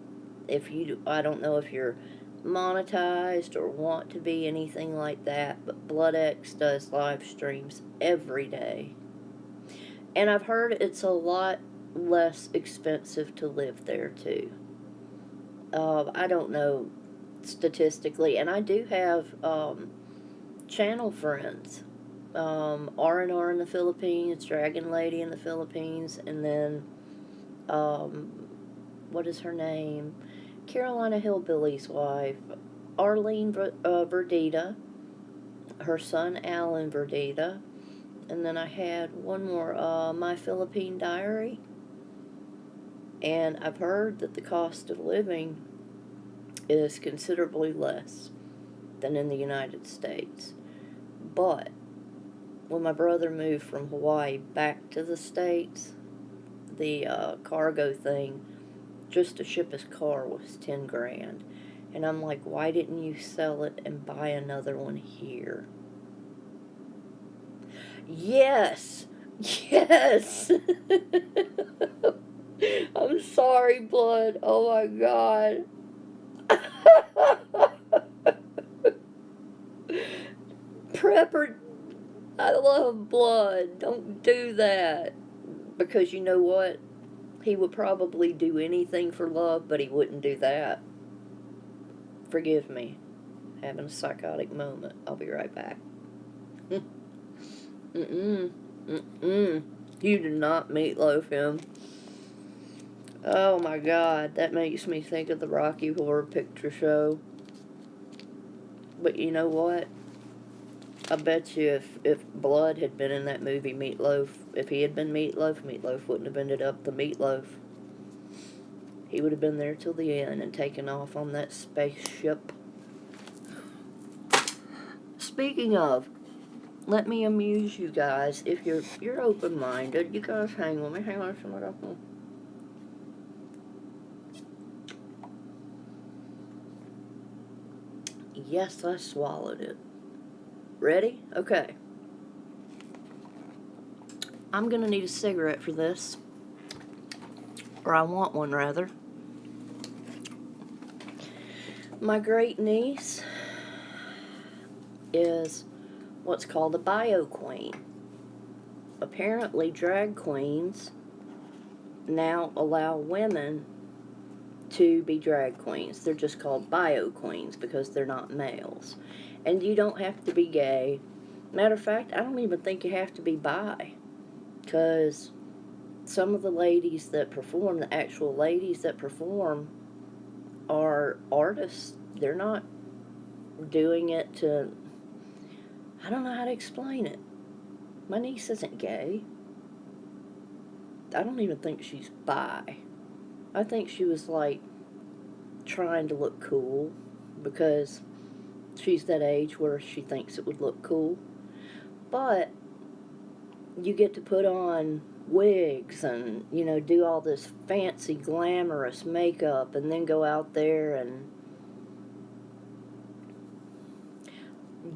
If you, I don't know if you're monetized or want to be anything like that, but Blood X does live streams every day. And I've heard it's a lot less expensive to live there too. I don't know statistically, and I do have channel friends. R&R in the Philippines, Dragon Lady in the Philippines, and then what is her name? Carolina Hillbilly's wife, Arlene Verdita, her son Alan Verdita, and then I had one more, My Philippine Diary. And I've heard that the cost of living is considerably less than in the United States. But when my brother moved from Hawaii back to the States, the cargo thing, just to ship his car, was 10 grand. And I'm like, why didn't you sell it and buy another one here? Yes! Yes! I'm sorry, Blood. Oh my God. Prepper, I love Blood. Don't do that. Because you know what? He would probably do anything for love, but he wouldn't do that. Forgive me. Having a psychotic moment. I'll be right back. Mm-mm. Mm-mm. You do not meatloaf him. Oh my God, that makes me think of the Rocky Horror Picture Show. But you know what? I bet you if Blood had been in that movie, Meatloaf, if he had been Meatloaf, Meatloaf wouldn't have ended up the Meatloaf. He would have been there till the end and taken off on that spaceship. Speaking of, let me amuse you guys. If you're open-minded, you guys hang with me. Hang on, somebody. Yes, I swallowed it. Ready? Okay. I'm gonna need a cigarette for this. Or I want one, rather. My great niece is what's called a bio queen. Apparently, drag queens now allow women to be drag queens. They're just called bio queens because they're not males. And you don't have to be gay. Matter of fact, I don't even think you have to be bi. Because some of the ladies that perform, the actual ladies that perform, are artists. They're not doing it to, I don't know how to explain it. My niece isn't gay. I don't even think she's bi. I think she was like trying to look cool because she's that age where she thinks it would look cool. But you get to put on wigs and, you know, do all this fancy, glamorous makeup and then go out there and...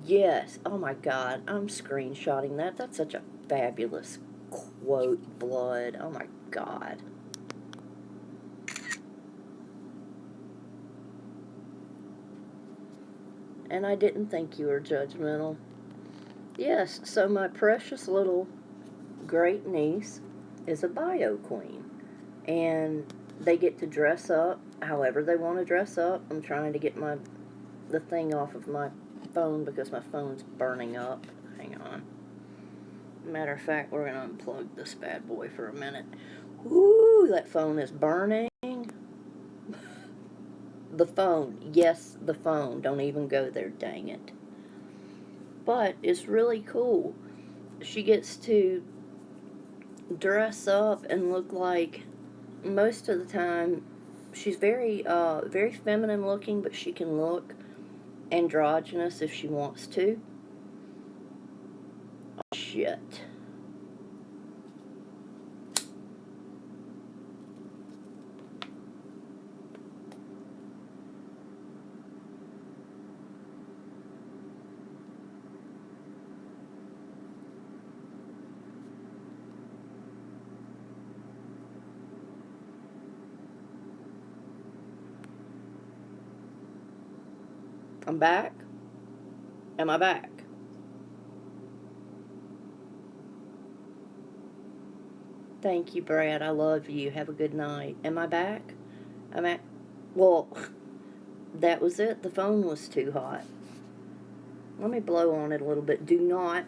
Yes, oh my God, I'm screenshotting that. That's such a fabulous quote, Blood. Oh my God. And I didn't think you were judgmental. Yes, so my precious little great niece is a bio queen. And they get to dress up however they want to dress up. I'm trying to get the thing off of my phone because my phone's burning up. Hang on. Matter of fact, we're going to unplug this bad boy for a minute. Ooh, that phone is burning. The phone. Yes, the phone. Don't even go there, dang it. But it's really cool. She gets to dress up and look like, most of the time, she's very feminine looking, but she can look androgynous if she wants to. Shit. I'm back. Am I back? Thank you, Brad. I love you. Have a good night. Am I back? I'm at. Well, that was it. The phone was too hot. Let me blow on it a little bit. Do not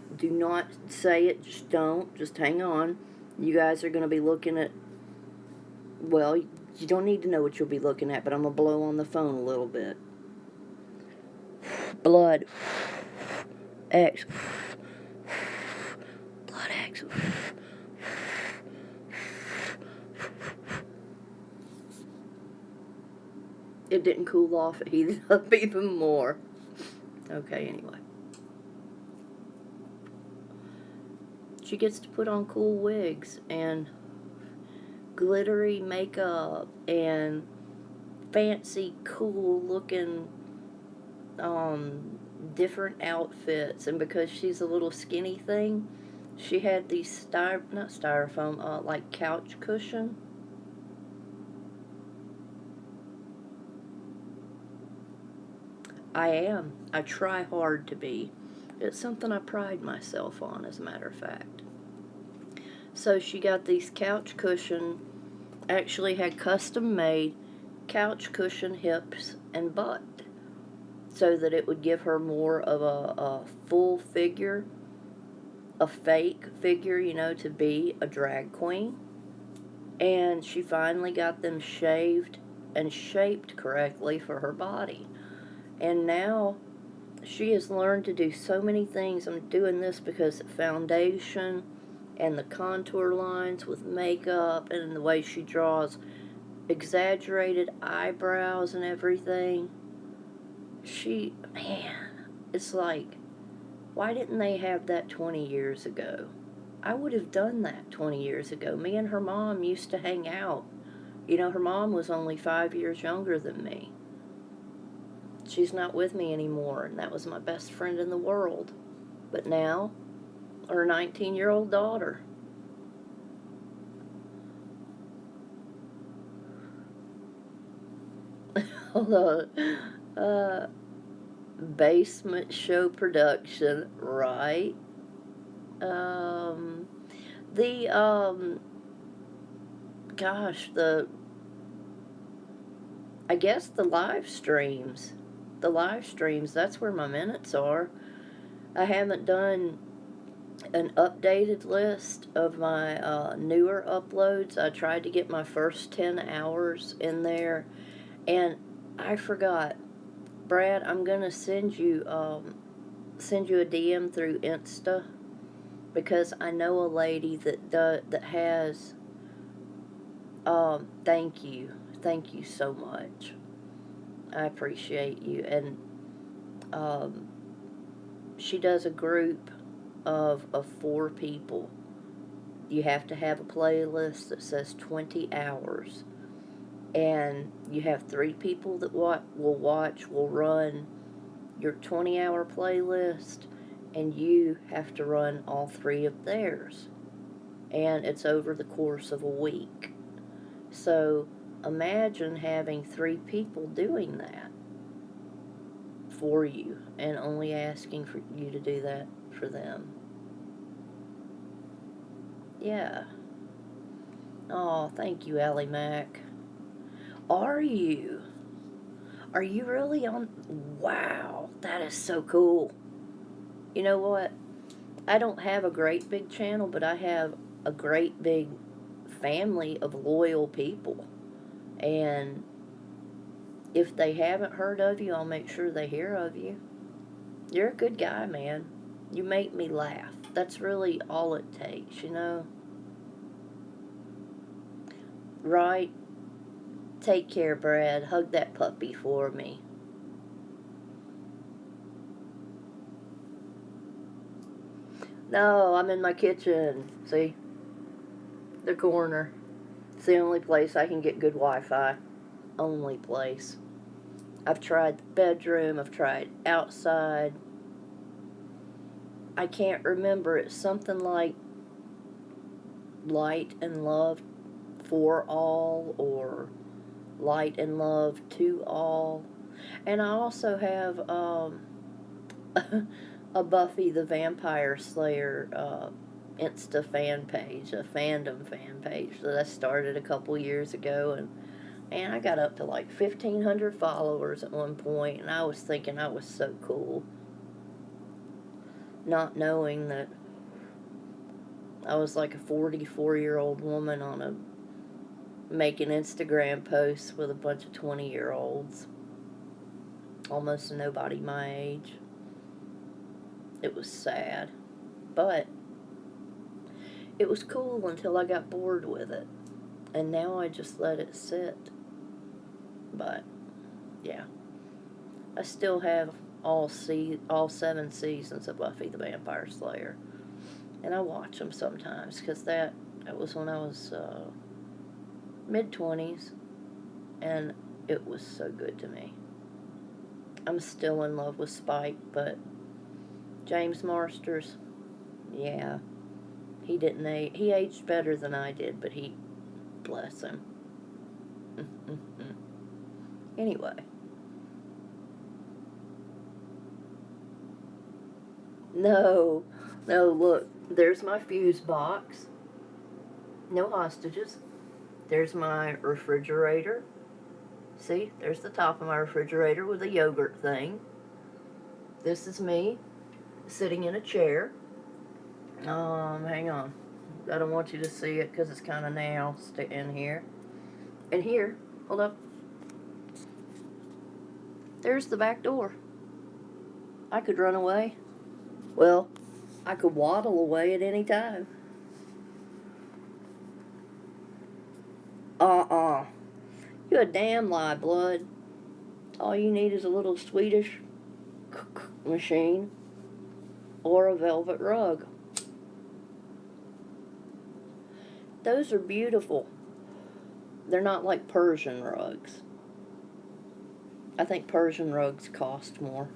say it. Just don't. Just hang on. You guys are going to be looking at. Well, you don't need to know what you'll be looking at, but I'm going to blow on the phone a little bit. Blood. X. Blood X. It didn't cool off. It heated up even more. Okay, anyway. She gets to put on cool wigs and glittery makeup and fancy, cool looking different outfits. And because she's a little skinny thing, she had these not styrofoam, like couch cushion. I am. I try hard to be. It's something I pride myself on, as a matter of fact. So she got these couch cushion, actually had custom made couch cushion hips and butt, so that it would give her more of a full figure, a fake figure, to be a drag queen. And she finally got them shaved and shaped correctly for her body. And now she has learned to do so many things. I'm doing this because foundation and the contour lines with makeup and the way she draws exaggerated eyebrows and everything. It's like, why didn't they have that 20 years ago? I would have done that 20 years ago. Me and her mom used to hang out. Her mom was only 5 years younger than me. She's not with me anymore, and that was my best friend in the world. But now, her 19-year-old daughter. Hold on. Basement show production, right? The, gosh, I guess the live streams. The live streams, that's where my minutes are. I haven't done an updated list of my newer uploads. I tried to get my first 10 hours in there, and I forgot. Brad, I'm gonna send you a DM through Insta, because I know a lady that has. Thank you so much. I appreciate you. And she does a group of 4 people. You have to have a playlist that says 20 hours. And you have 3 people that will run your 20-hour playlist, and you have to run all 3 of theirs. And it's over the course of a week. So imagine having 3 people doing that for you and only asking for you to do that for them. Yeah. Oh, thank you, Allie Mac. Are you? Are you really on? Wow, that is so cool. You know what? I don't have a great big channel, but I have a great big family of loyal people. And If they haven't heard of you, I'll make sure they hear of you. You're a good guy, man. You make me laugh. That's really all it takes, you know? Right? Take care, Brad. Hug that puppy for me. No, I'm in my kitchen. See? The corner. It's the only place I can get good Wi-Fi. Only place. I've tried the bedroom. I've tried outside. I can't remember. It's something like Light and Love for All or Light and Love to All. And I also have a Buffy the Vampire Slayer Insta fan page, a fandom fan page that I started a couple years ago, and I got up to like 1,500 followers at one point, and I was thinking I was so cool, not knowing that I was like a 44-year-old woman on a making Instagram posts with a bunch of 20-year-olds, almost nobody my age. It was sad, but it was cool until I got bored with it, and now I just let it sit. But yeah, I still have all 7 seasons of Buffy the Vampire Slayer, and I watch them sometimes because that was when I was mid-20s, and it was so good to me. I'm still in love with Spike, but James Marsters, yeah, he didn't age. He aged better than I did, but he, bless him. Anyway. No, no, look, there's my fuse box. No hostages. There's my refrigerator. See, there's the top of my refrigerator with a yogurt thing. This is me sitting in a chair. Hang on. I don't want you to see it because it's kind of now in here. And here, hold up. There's the back door. I could run away. Well, I could waddle away at any time. You a damn lie, blood. All you need is a little Swedish machine or a velvet rug. Those are beautiful. They're not like Persian rugs. I think Persian rugs cost more.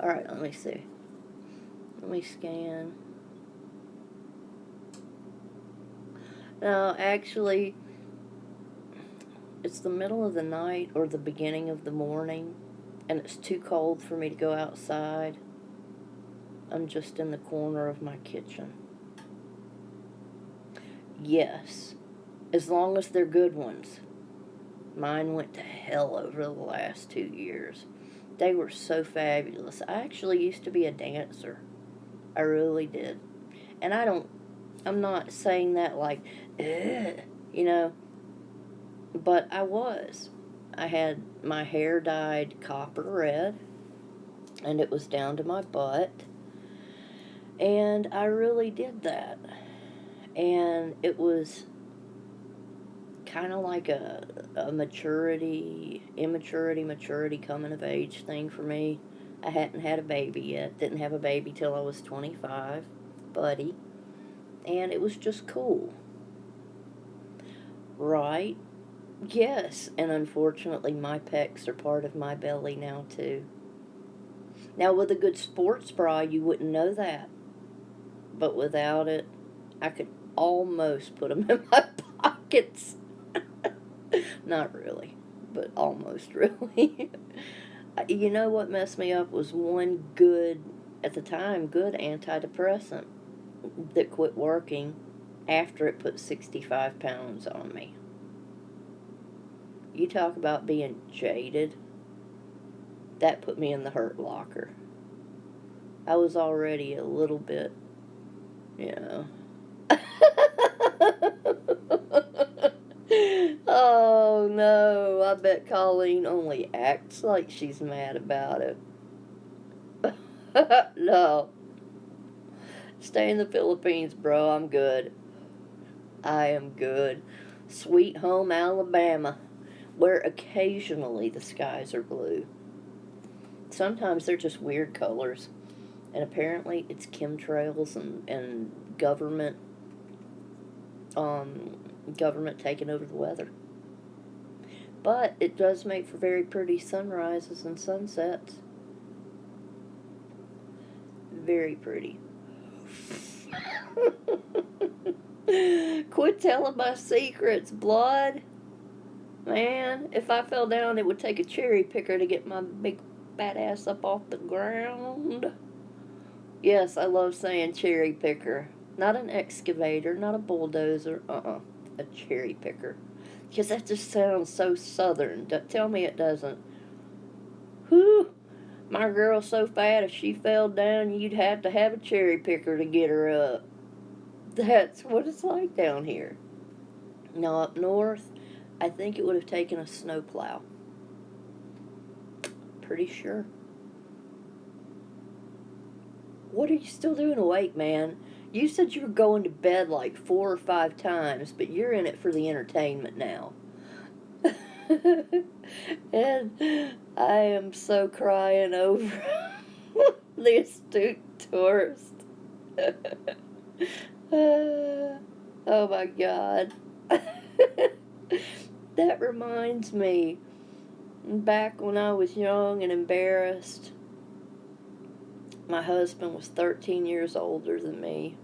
Alright, let me see. Let me scan. No, actually, it's the middle of the night or the beginning of the morning, and it's too cold for me to go outside. I'm just in the corner of my kitchen. Yes, as long as they're good ones. Mine went to hell over the last 2 years. They were so fabulous. I actually used to be a dancer. I really did. And I'm not saying that like, you know, but I was. I had my hair dyed copper red, and it was down to my butt, and I really did that. And it was kind of like a maturity, coming of age thing for me. I hadn't had a baby yet. Didn't have a baby till I was 25, buddy. And it was just cool. Right? Yes. And unfortunately, my pecs are part of my belly now, too. Now, with a good sports bra, you wouldn't know that. But without it, I could almost put them in my pockets. Not really, but almost really. You know what messed me up was one good, at the time, good antidepressant that quit working after it put 65 pounds on me. You talk about being jaded. That put me in the hurt locker. I was already a little bit, you know. Oh, bet Colleen only acts like she's mad about it. No. Stay in the Philippines, bro. I'm good. I am good. Sweet home Alabama, where occasionally the skies are blue. Sometimes they're just weird colors. And apparently it's chemtrails and government taking over the weather. But it does make for very pretty sunrises and sunsets. Very pretty. Quit telling my secrets, blood. Man, if I fell down, it would take a cherry picker to get my big fat ass up off the ground. Yes, I love saying cherry picker. Not an excavator, not a bulldozer. A cherry picker. Because that just sounds so southern. Tell me it doesn't. Whew. My girl's so fat, if she fell down, you'd have to have a cherry picker to get her up. That's what it's like down here. Now, up north, I think it would have taken a snowplow. Pretty sure. What are you still doing awake, man? You said you were going to bed like 4 or 5 times, but you're in it for the entertainment now. And I am so crying over the astute tourist. Oh my God. That reminds me, back when I was young and embarrassed, my husband was 13 years older than me,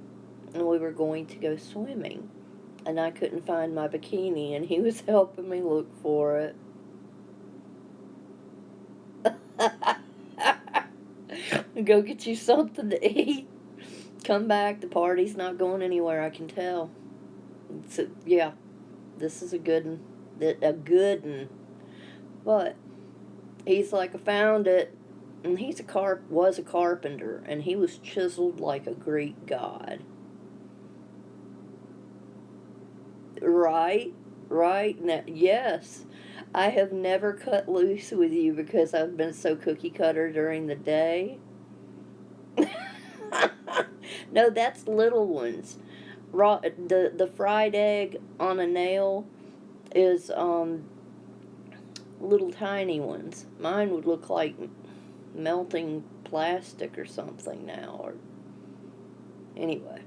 and we were going to go swimming, and I couldn't find my bikini, and he was helping me look for it. Go get you something to eat. Come back, the party's not going anywhere, I can tell. So, yeah, this is a good one. But he's like, I found it. And was a carpenter, and he was chiseled like a Greek god. Right? Now, yes. I have never cut loose with you because I've been so cookie cutter during the day. No, that's little ones. The fried egg on a nail is little tiny ones. Mine would look like melting plastic or something now. Or anyway.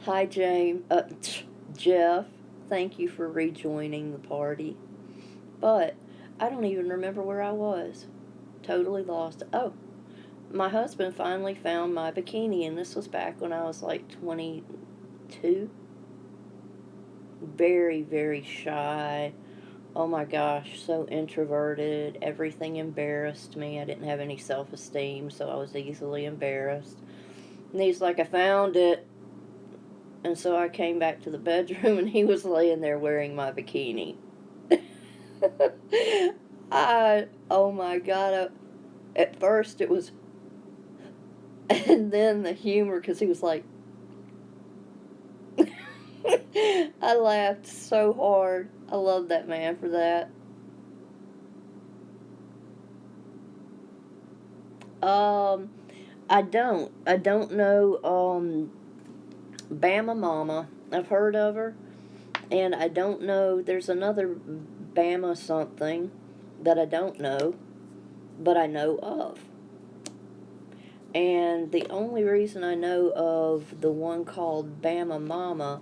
Hi, Jeff. Thank you for rejoining the party. But I don't even remember where I was. Totally lost. Oh, my husband finally found my bikini, and this was back when I was like 22. Very, very shy. Oh my gosh, so introverted. Everything embarrassed me. I didn't have any self-esteem, so I was easily embarrassed. And he's like, I found it. And so I came back to the bedroom, and he was laying there wearing my bikini. Oh my God. At first it was, and then the humor, because he was like, I laughed so hard. I love that man for that. I don't know, Bama Mama. I've heard of her. And I don't know, there's another Bama something that I don't know, but I know of. And the only reason I know of the one called Bama Mama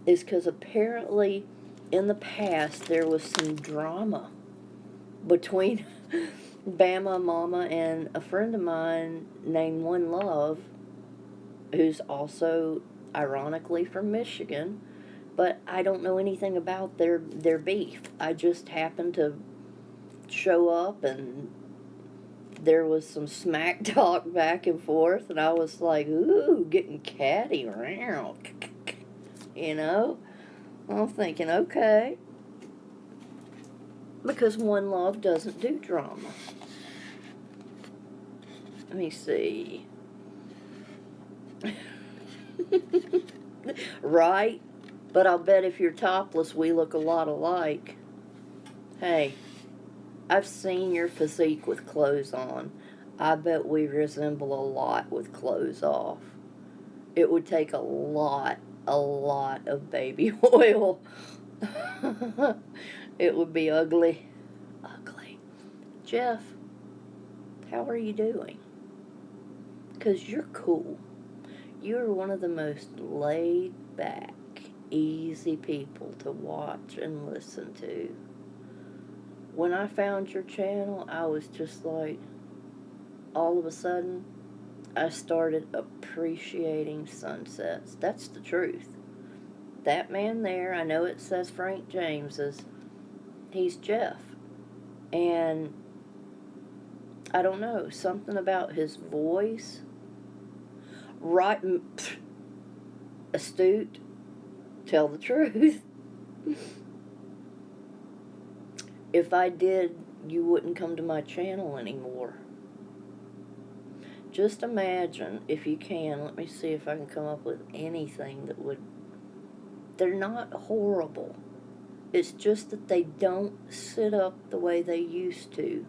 is because apparently in the past there was some drama between Bama Mama and a friend of mine named One Love, who's also ironically from Michigan, but I don't know anything about their beef. I just happened to show up, and there was some smack talk back and forth, and I was like, ooh, getting catty around, you know? I'm thinking, okay, because One Love doesn't do drama. Let me see. Right? But I'll bet if you're topless, we look a lot alike. Hey, I've seen your physique with clothes on. I bet we resemble a lot with clothes off. It would take a lot of baby oil. It would be ugly. Ugly. Jeff, how are you doing? Because you're cool. You're one of the most laid back, easy people to watch and listen to. When I found your channel, I was just like, all of a sudden, I started appreciating sunsets. That's the truth. That man there, I know it says Frank James's, he's Jeff. And I don't know, something about his voice, right, astute, tell the truth. If I did, you wouldn't come to my channel anymore. Just imagine, if you can, let me see if I can come up with anything that would, they're not horrible. It's just that they don't sit up the way they used to.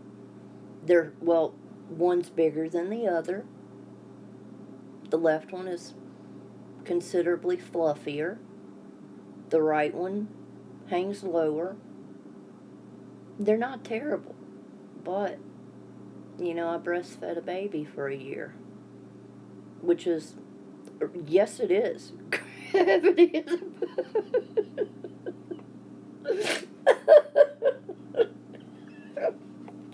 Well, one's bigger than the other. The left one is considerably fluffier. The right one hangs lower. They're not terrible, but, you know, I breastfed a baby for a year, which is, yes, it is. Gravity is.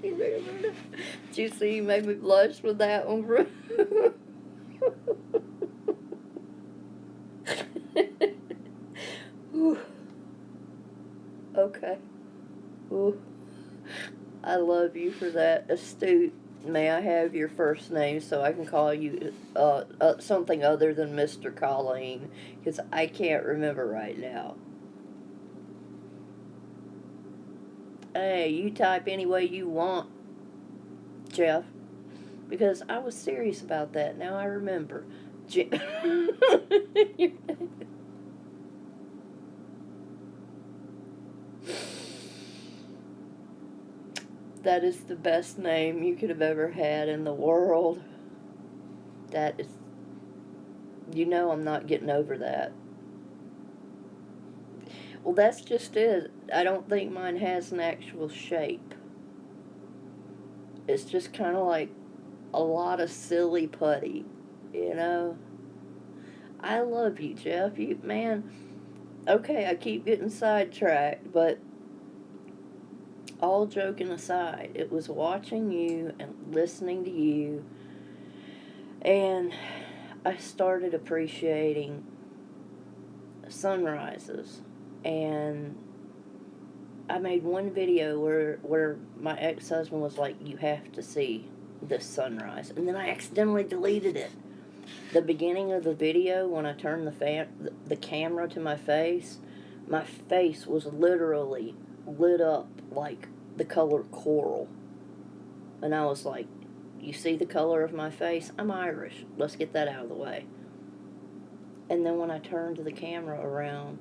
Did you see you made me blush with that one, bro? Okay. Ooh. I love you for that. Astute. May I have your first name so I can call you something other than Mr. Colleen? Because I can't remember right now. Hey, you type any way you want, Jeff. Because I was serious about that. Now I remember. That is the best name you could have ever had in the world. That is, you know, I'm not getting over that. Well, that's just it. I don't think mine has an actual shape. It's just kind of like a lot of silly putty, you know? I love you, Jeff. You, man, okay, I keep getting sidetracked, but all joking aside, it was watching you and listening to you, and I started appreciating sunrises. And I made one video where my ex-husband was like, you have to see this sunrise. And then I accidentally deleted it. The beginning of the video, when I turned the camera to my face was literally lit up like the color coral. And I was like, you see the color of my face? I'm Irish. Let's get that out of the way. And then when I turned the camera around,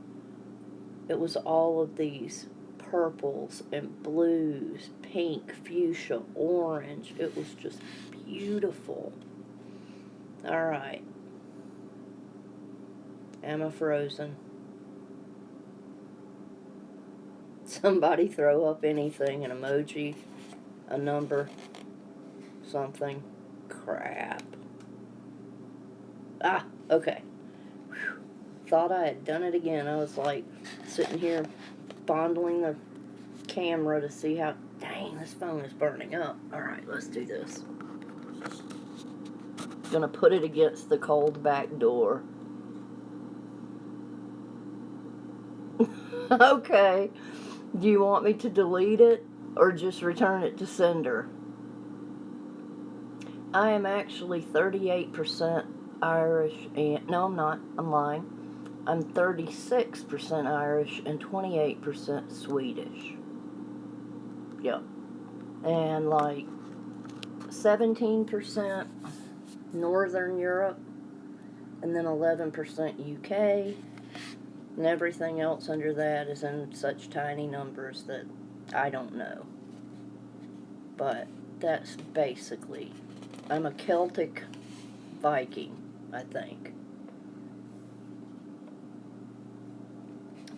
it was all of these purples and blues, pink, fuchsia, orange. It was just beautiful. All right. Emma Frozen. Somebody throw up anything, an emoji, a number, something. Crap. Ah, okay. Whew. Thought I had done it again. I was like sitting here fondling the camera to see how, dang, this phone is burning up. All right, let's do this. Gonna put it against the cold back door. Okay. Do you want me to delete it or just return it to sender? I am actually 38% Irish and, no, I'm not. I'm lying. I'm 36% Irish and 28% Swedish. Yep. And like 17% Northern Europe, and then 11% UK, and everything else under that is in such tiny numbers that I don't know. But that's basically, I'm a Celtic Viking, I think.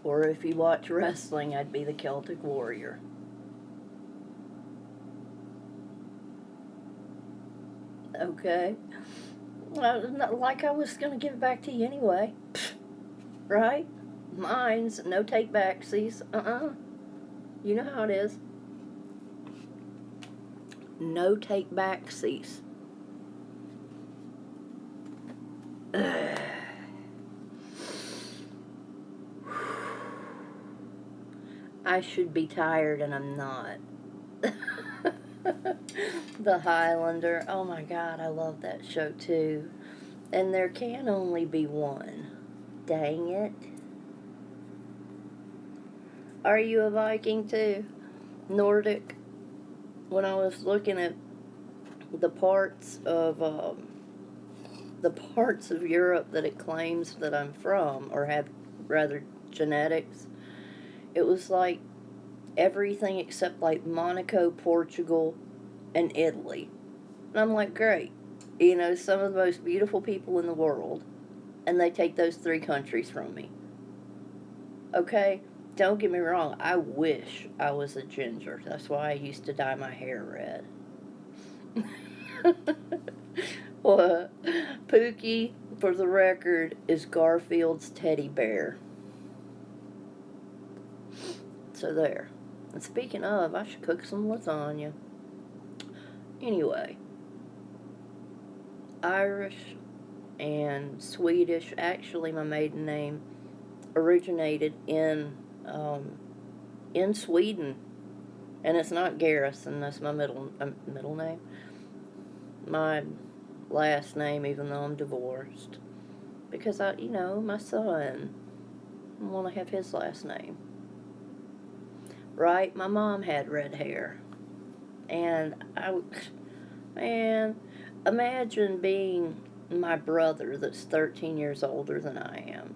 Or if you watch wrestling, I'd be the Celtic Warrior. Okay? Not like I was going to give it back to you anyway. Right? Mine's no take backsies. You know how it is. No take backsies. I should be tired and I'm not. The Highlander. Oh my God, I love that show too. And there can only be one. Dang it. Are you a Viking too? Nordic? When I was looking at the parts of Europe that it claims that I'm from, or have rather genetics, it was like everything except like Monaco, Portugal, and Italy. And I'm like, great. You know, some of the most beautiful people in the world, and they take those 3 countries from me. Okay? Don't get me wrong, I wish I was a ginger. That's why I used to dye my hair red. Well, Pookie, for the record, is Garfield's teddy bear. So there. And speaking of, I should cook some lasagna. Anyway, Irish and Swedish, actually my maiden name originated in Sweden. And it's not Garrison, that's my middle name. My last name, even though I'm divorced. Because my son, I want to have his last name. Right? My mom had red hair. And man, imagine being my brother that's 13 years older than I am.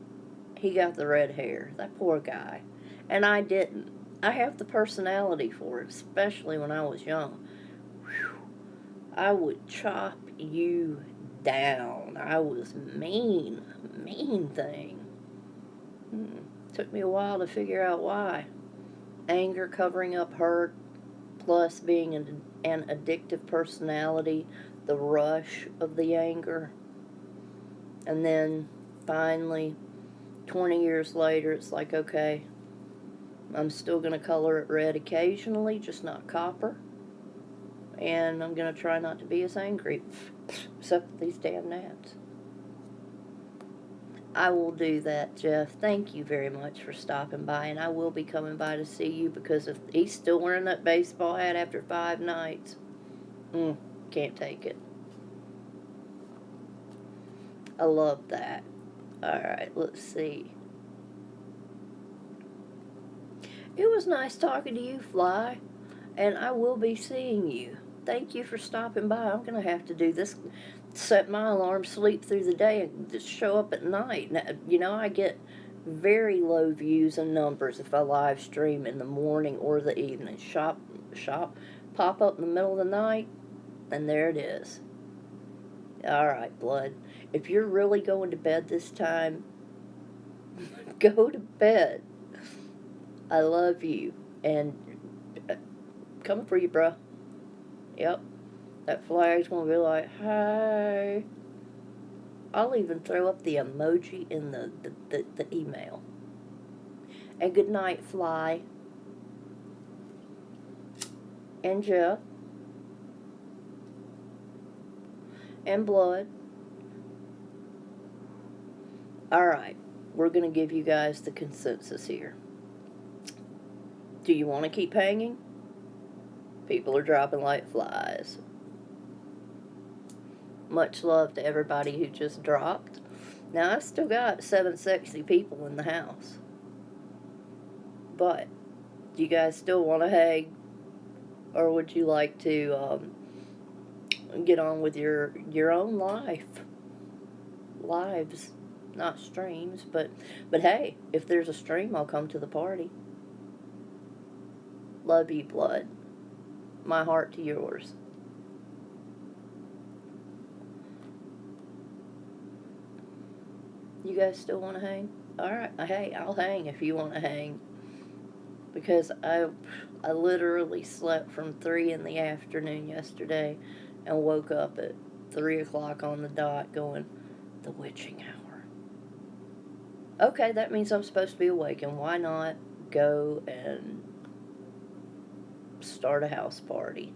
He got the red hair. That poor guy. And I didn't. I have the personality for it, especially when I was young. Whew. I would chop you down. I was mean thing. Took me a while to figure out why. Anger covering up hurt, plus being an addictive personality, the rush of the anger. And then finally, 20 years later, it's like, okay, I'm still going to color it red occasionally, just not copper. And I'm going to try not to be as angry, except for these damn gnats. I will do that, Jeff. Thank you very much for stopping by, and I will be coming by to see you, because if he's still wearing that baseball hat after 5 nights, can't take it. I love that. Alright, let's see. It was nice talking to you, Fly, and I will be seeing you. Thank you for stopping by. I'm going to have to do this, set my alarm, sleep through the day, and just show up at night. Now, I get very low views and numbers if I live stream in the morning or the evening. Shop, pop up in the middle of the night, and there it is. Alright, blood. If you're really going to bed this time, go to bed. I love you. And coming for you, bruh. Yep. That flag's gonna be like, hi. I'll even throw up the emoji in the email. And good night, Fly. And Jeff. And Blood. Alright. We're gonna give you guys the consensus here. Do you want to keep hanging? People are dropping like flies. Much love to everybody who just dropped. Now, I've still got 7 sexy people in the house. But, do you guys still want to hang? Or would you like to get on with your own lives? Not streams, but hey, if there's a stream, I'll come to the party. Love you, blood. My heart to yours. You guys still want to hang? Alright, hey, I'll hang if you want to hang. Because I literally slept from 3 in the afternoon yesterday and woke up at 3 o'clock on the dot going, the witching hour. Okay, that means I'm supposed to be awake, and why not go and start a house party?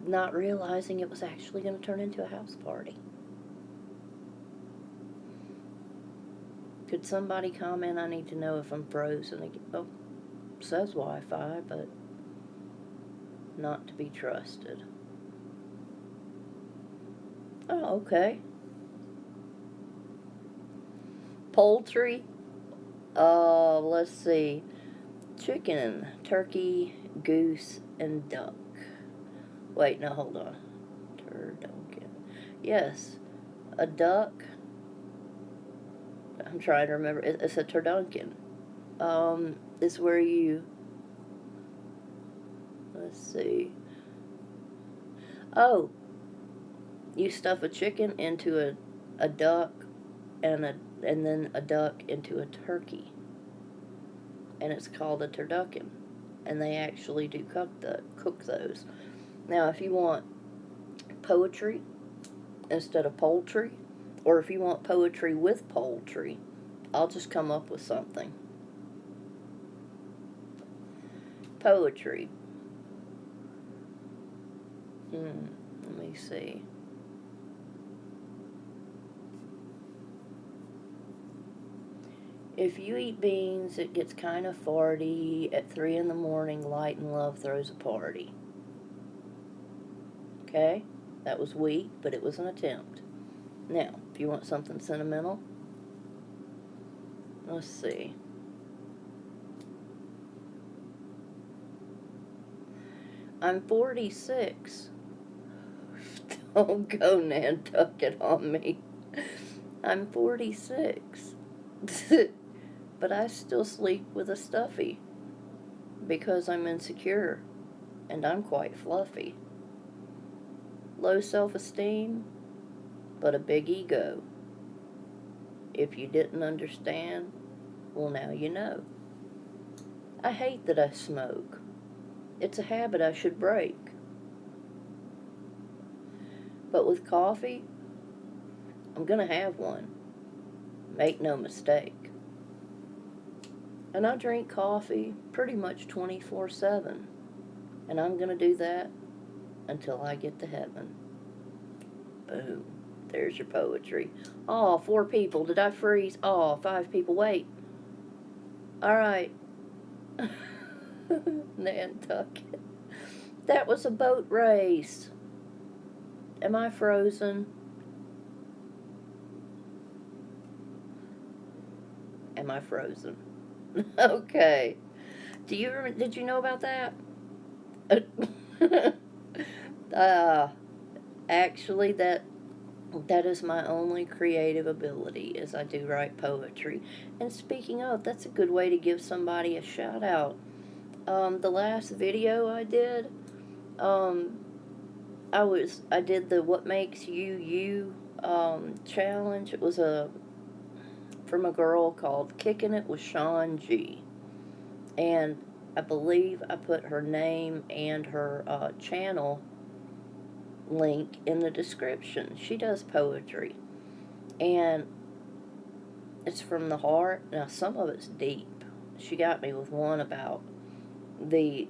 Not realizing it was actually going to turn into a house party. Could somebody comment? I need to know if I'm frozen again. Oh, says Wi-Fi, but not to be trusted. Oh, okay. Poultry. Let's see. Chicken, turkey, goose, and duck. Wait, no, hold on. Turducken. Yes, a duck. I'm trying to remember. It's a turducken. It's where you. Let's see. Oh, you stuff a chicken into a duck, and then a duck into a turkey, and it's called a turducken, and they actually do cook those. Now, if you want poetry instead of poultry, or if you want poetry with poultry, I'll just come up with something. Poetry. Let me see. If you eat beans, it gets kind of farty. At 3 in the morning, light and love throws a party. Okay? That was weak, but it was an attempt. Now, if you want something sentimental, let's see. I'm 46. Don't go Nantucket on me. I'm 46. But I still sleep with a stuffy because I'm insecure and I'm quite fluffy. Low self-esteem, but a big ego. If you didn't understand, well, now you know. I hate that I smoke. It's a habit I should break. But with coffee, I'm gonna have one. Make no mistake. And I drink coffee pretty much 24/7. And I'm gonna do that until I get to heaven. Boom. There's your poetry. Oh, 4 people. Did I freeze? Oh, 5 people. Wait. Alright. Nantucket. That was a boat race. Am I frozen? Am I frozen? Okay. Did you know about that? Actually, that is my only creative ability, is I do write poetry. And speaking of, that's a good way to give somebody a shout out. The last video I did, I did the What Makes You You challenge. It was from a girl called Kicking It with Sean G. And I believe I put her name and her channel link in the description. She does poetry. And it's from the heart. Now, some of it's deep. She got me with one about I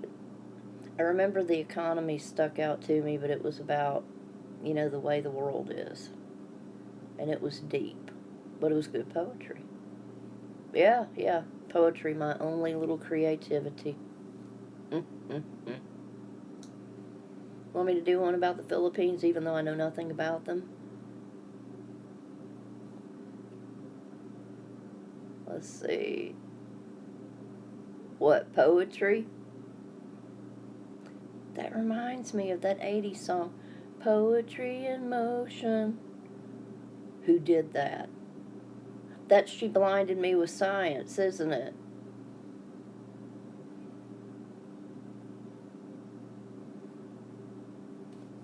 remember the economy stuck out to me, but it was about, the way the world is. And it was deep. But it was good poetry. Yeah. Poetry, my only little creativity. Want me to do one about the Philippines, even though I know nothing about them? Let's see. What, poetry? That reminds me of that 80s song, Poetry in Motion. Who did that? That's She Blinded Me with Science, isn't it?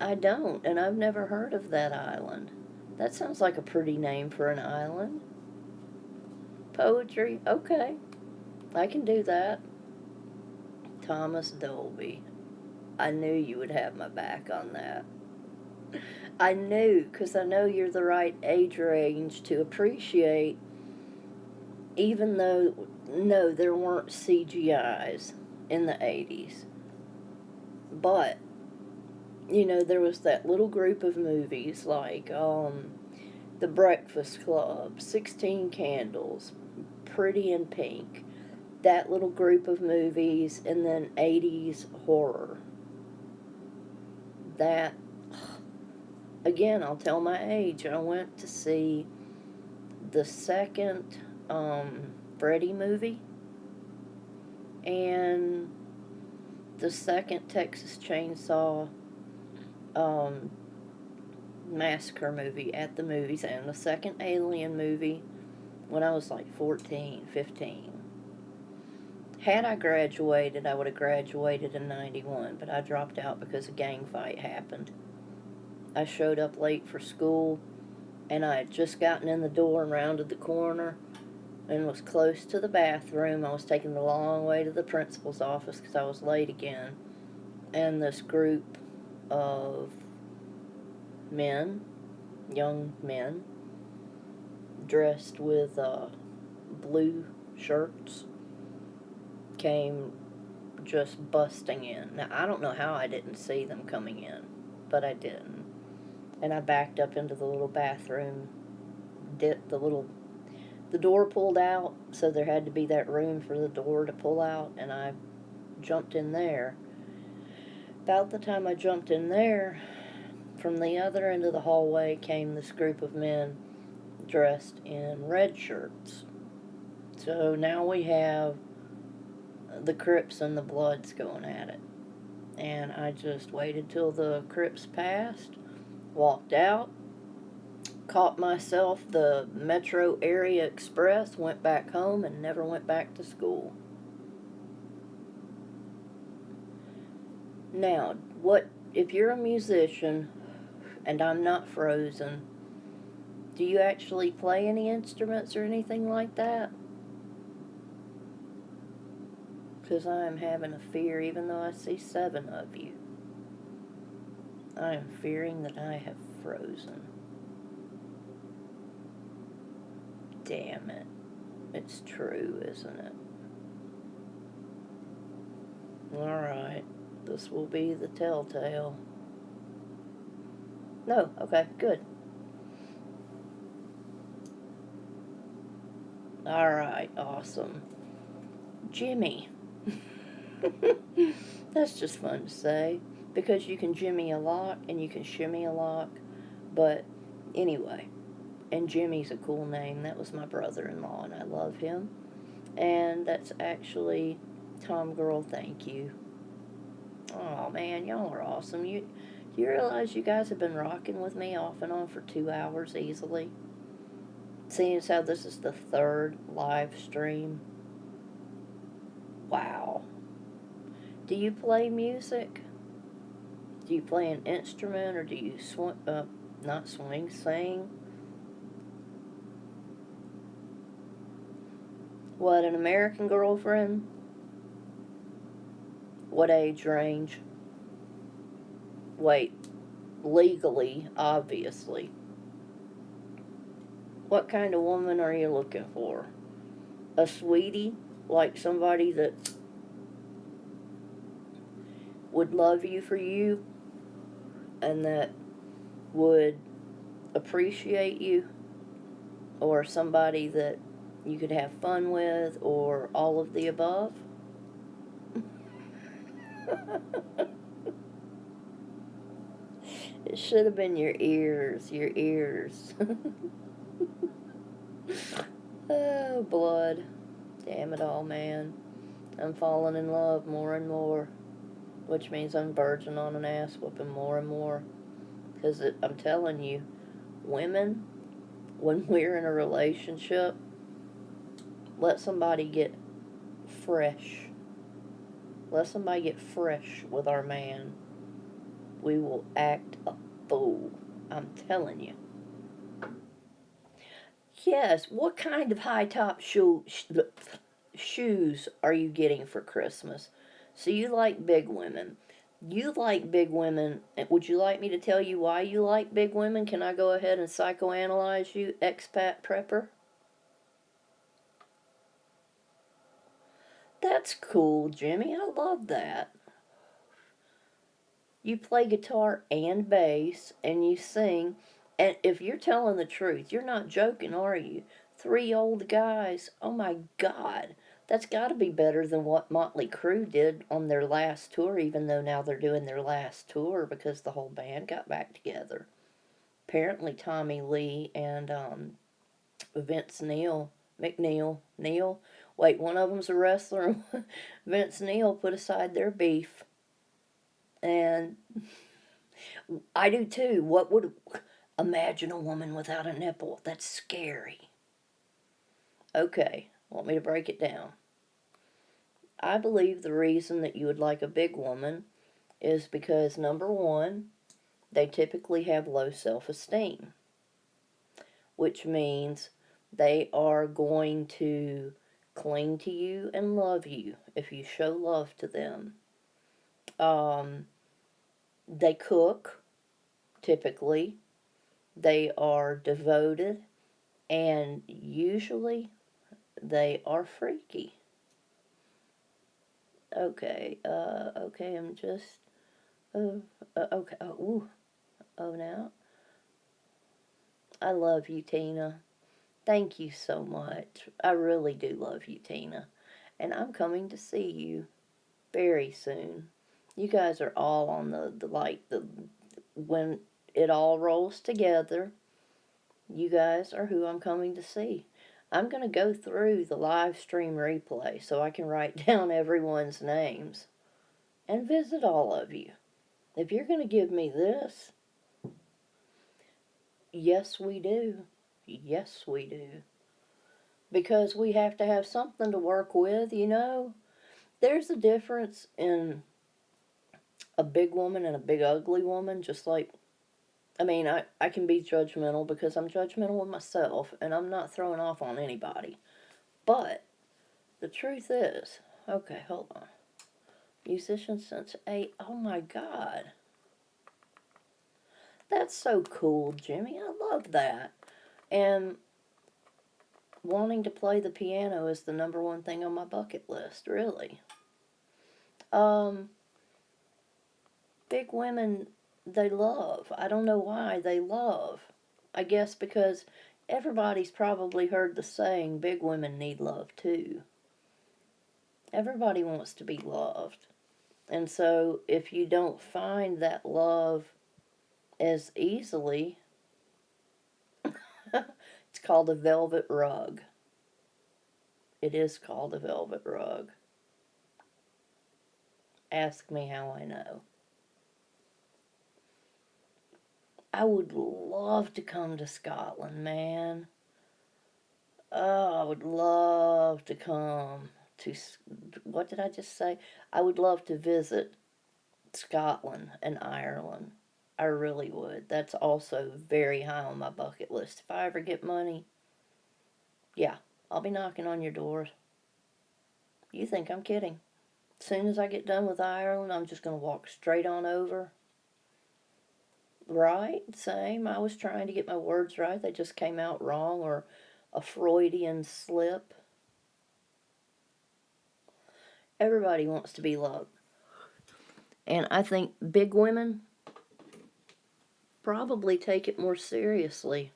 I don't, and I've never heard of that island. That sounds like a pretty name for an island. Poetry, okay, I can do that. Thomas Dolby. I knew you would have my back on that. I knew, because I know you're the right age range to appreciate, even though, no, there weren't CGIs in the 80s. But, there was that little group of movies like The Breakfast Club, 16 Candles, Pretty in Pink, that little group of movies, and then 80s horror. That, again, I'll tell my age. I went to see the second Freddy movie and the second Texas Chainsaw Massacre movie at the movies, and the second Alien movie when I was like 14, 15. Had I graduated, I would have graduated in 91, but I dropped out because a gang fight happened. I showed up late for school, and I had just gotten in the door and rounded the corner and was close to the bathroom. I was taking the long way to the principal's office because I was late again. And this group of men, young men, dressed with blue shirts, came just busting in. Now, I don't know how I didn't see them coming in, but I didn't. And I backed up into the little bathroom, the door pulled out, so there had to be that room for the door to pull out, and I jumped in there. About the time I jumped in there, from the other end of the hallway came this group of men dressed in red shirts. So now we have the Crips and the Bloods going at it. And I just waited till the Crips passed, walked out, caught myself the Metro Area Express, went back home, and never went back to school. Now, if you're a musician and I'm not frozen, do you actually play any instruments or anything like that? Because I am having a fear, even though I see 7 of you. I am fearing that I have frozen. Damn it. It's true, isn't it? Alright. This will be the telltale. No, okay, good. Alright, awesome. Jimmy. That's just fun to say. Because you can jimmy a lock and you can shimmy a lock. But anyway. And Jimmy's a cool name. That was my brother-in-law, and I love him. And that's actually Tom Girl, thank you. Oh man, y'all are awesome. You realize you guys have been rocking with me off and on for 2 hours easily? Seeing as how this is the 3rd live stream. Wow. Do you play music? Do you play an instrument, or do you sing? What, an American Girlfriend? What age range? Wait, legally, obviously. What kind of woman are you looking for? A sweetie? Like somebody that would love you for you and that would appreciate you? Or somebody that you could have fun with, or all of the above? It should have been your ears. Oh, blood. Damn it all, man. I'm falling in love more and more, which means I'm verging on an ass whooping more and more. Because I'm telling you, women, when we're in a relationship, let somebody get fresh. Let somebody get fresh with our man. we will act a fool. I'm telling you. Yes, what kind of high top shoes are you getting for Christmas? So you like big women. You like big women. Would you like me to tell you why you like big women? Can I go ahead and psychoanalyze you, expat prepper? That's cool, Jimmy. I love that. You play guitar and bass and you sing. And if you're telling the truth, you're not joking, are you? Three old guys. Oh my God. That's got to be better than what Motley Crue did on their last tour, even though now they're doing their last tour because the whole band got back together. Apparently, Tommy Lee and Vince Neil. Wait, one of them's a wrestler. Vince Neil put aside their beef. And I do too. What would. Imagine a woman without a nipple. That's scary. Okay, want me to break it down? I believe the reason that you would like a big woman is because, number one, they typically have low self esteem, which means they are going to cling to you and love you if you show love to them. Um, they cook, typically. They are devoted, and usually they are freaky. Okay, I'm just, okay, now, I love you, Tina. Thank you so much. I really do love you, Tina. And I'm coming to see you very soon. You guys are all on when it all rolls together, you guys are who I'm coming to see. I'm going to go through the live stream replay so I can write down everyone's names and visit all of you. If you're going to give me this, yes, we do. Yes, we do. Because we have to have something to work with, you know? There's a difference in a big woman and a big ugly woman, just like, I can be judgmental because I'm judgmental with myself and I'm not throwing off on anybody. But the truth is, okay, hold on. Musician since 8. Oh my God. That's so cool, Jimmy. I love that. And wanting to play the piano is the number one thing on my bucket list, really. Um, Big women, they love. I don't know why they love. I guess because everybody's probably heard the saying, big women need love too. Everybody wants to be loved. And so if you don't find that love as easily, it's called a velvet rug. It is called a velvet rug. Ask me how I know. I would love to come to Scotland, man. Oh, I would love to come to. What did I just say? I would love to visit Scotland and Ireland. I really would. That's also very high on my bucket list. If I ever get money, yeah, I'll be knocking on your doors. You think I'm kidding? As soon as I get done with Ireland, I'm just going to walk straight on over. Right? Same. I was trying to get my words right. They just came out wrong or a Freudian slip. Everybody wants to be loved. And I think big women probably take it more seriously.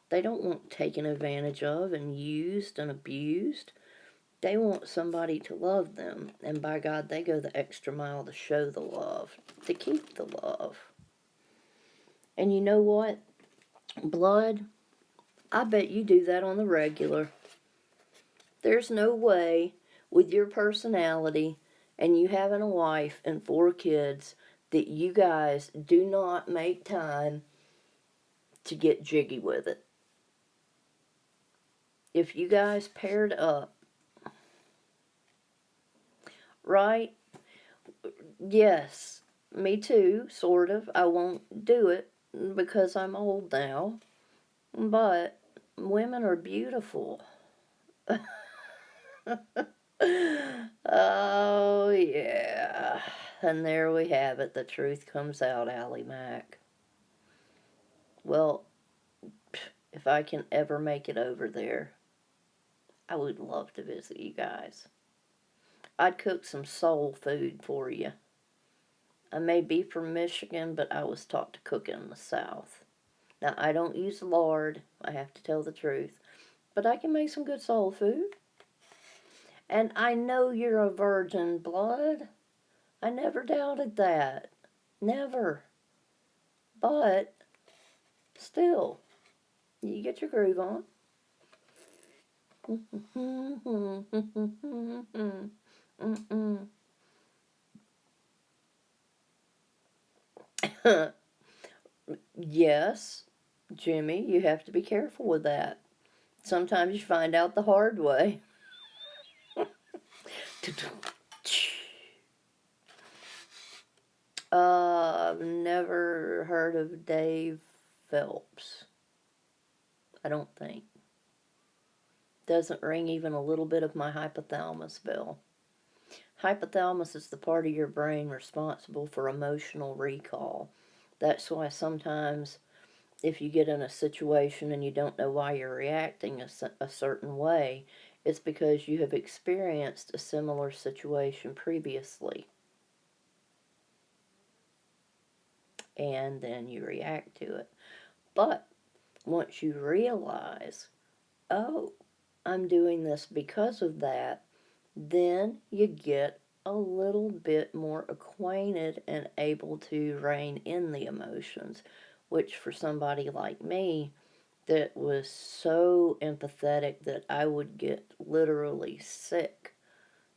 They don't want taken advantage of and used and abused. They want somebody to love them. And by God, they go the extra mile to show the love, to keep the love. And you know what? Blood, I bet you do that on the regular. There's no way, with your personality and you having a wife and 4 kids, that you guys do not make time to get jiggy with it. If you guys paired up, right? Yes, Me too, sort of. I won't do it because I'm old now. But women are beautiful. Oh, yeah. And there we have it. The truth comes out, Allie Mack. Well, if I can ever make it over there, I would love to visit you guys. I'd cook some soul food for you. I may be from Michigan, but I was taught to cook in the South. Now, I don't use lard, I have to tell the truth, but I can make some good soul food. And I know you're a virgin blood. I never doubted that. Never. But still, you get your groove on. Yes, Jimmy, you have to be careful with that. Sometimes you find out the hard way. I've never heard of Dave Phelps. I don't think. Doesn't ring even a little bit of my hypothalamus bell. Hypothalamus is the part of your brain responsible for emotional recall. That's why sometimes if you get in a situation and you don't know why you're reacting a certain way, it's because you have experienced a similar situation previously. And then you react to it. But once you realize, oh, I'm doing this because of that, then you get a little bit more acquainted and able to rein in the emotions, which for somebody like me that was so empathetic that I would get literally sick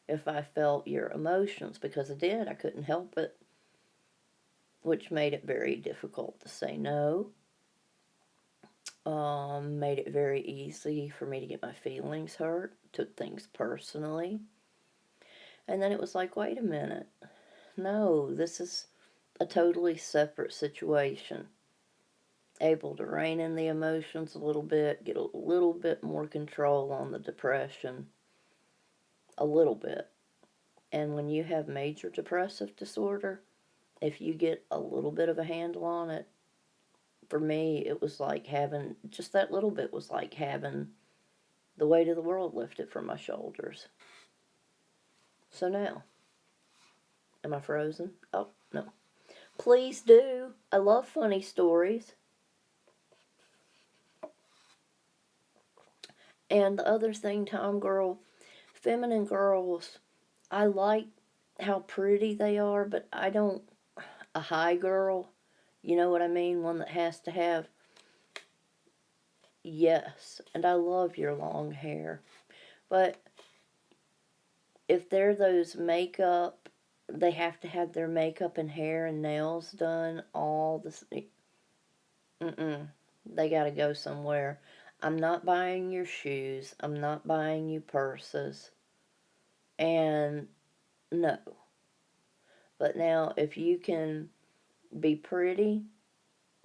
if I felt your emotions, because I did. I couldn't help it, which made it very difficult to say no. Made it very easy for me to get my feelings hurt, took things personally. And then it was like, wait a minute. No, this is a totally separate situation. Able to rein in the emotions a little bit, get a little bit more control on the depression. A little bit. And when you have major depressive disorder, if you get a little bit of a handle on it, for me, it was like having, just that little bit was like having the weight of the world lifted from my shoulders. So now, am I frozen? Oh, no. Please do. I love funny stories. And the other thing, Tom Girl, feminine girls, I like how pretty they are, but I don't, a high girl, you know what I mean? One that has to have, yes, and I love your long hair. But if they're those makeup, they have to have their makeup and hair and nails done all the, they gotta go somewhere. I'm not buying your shoes. I'm not buying you purses. And no. But now, if you can be pretty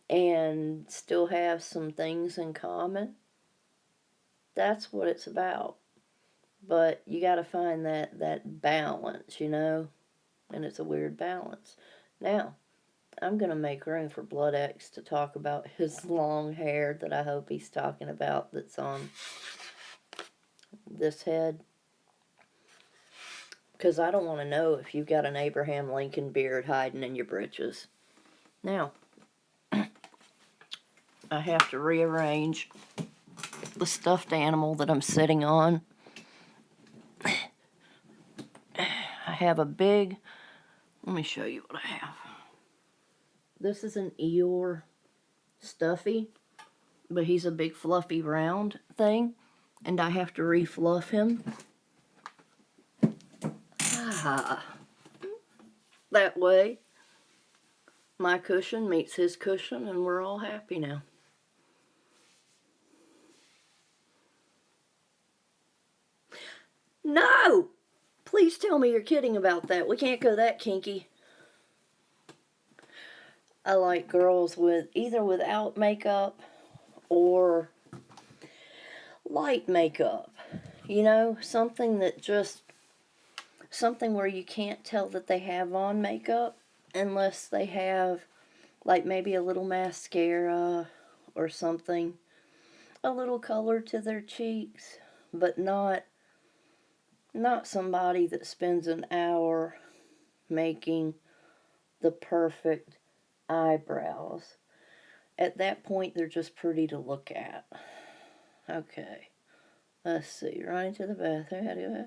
and still have some things in common, that's what it's about. But you got to find that balance, you know? And it's a weird balance. Now, I'm going to make room for Blood X to talk about his long hair that I hope he's talking about that's on this head. Because I don't want to know if you've got an Abraham Lincoln beard hiding in your britches. Now, I have to rearrange the stuffed animal that I'm sitting on. I have a big, let me show you what I have. This is an Eeyore stuffy, but he's a big fluffy round thing, and I have to refluff him. That way, my cushion meets his cushion, and we're all happy now. No! Please tell me you're kidding about that. We can't go that kinky. I like girls with either without makeup or light makeup. You know, something where you can't tell that they have on makeup unless they have like maybe a little mascara or something, a little color to their cheeks, but not somebody that spends an hour making the perfect eyebrows. At that point, they're just pretty to look at. Okay, let's see. Running to the bathroom. How do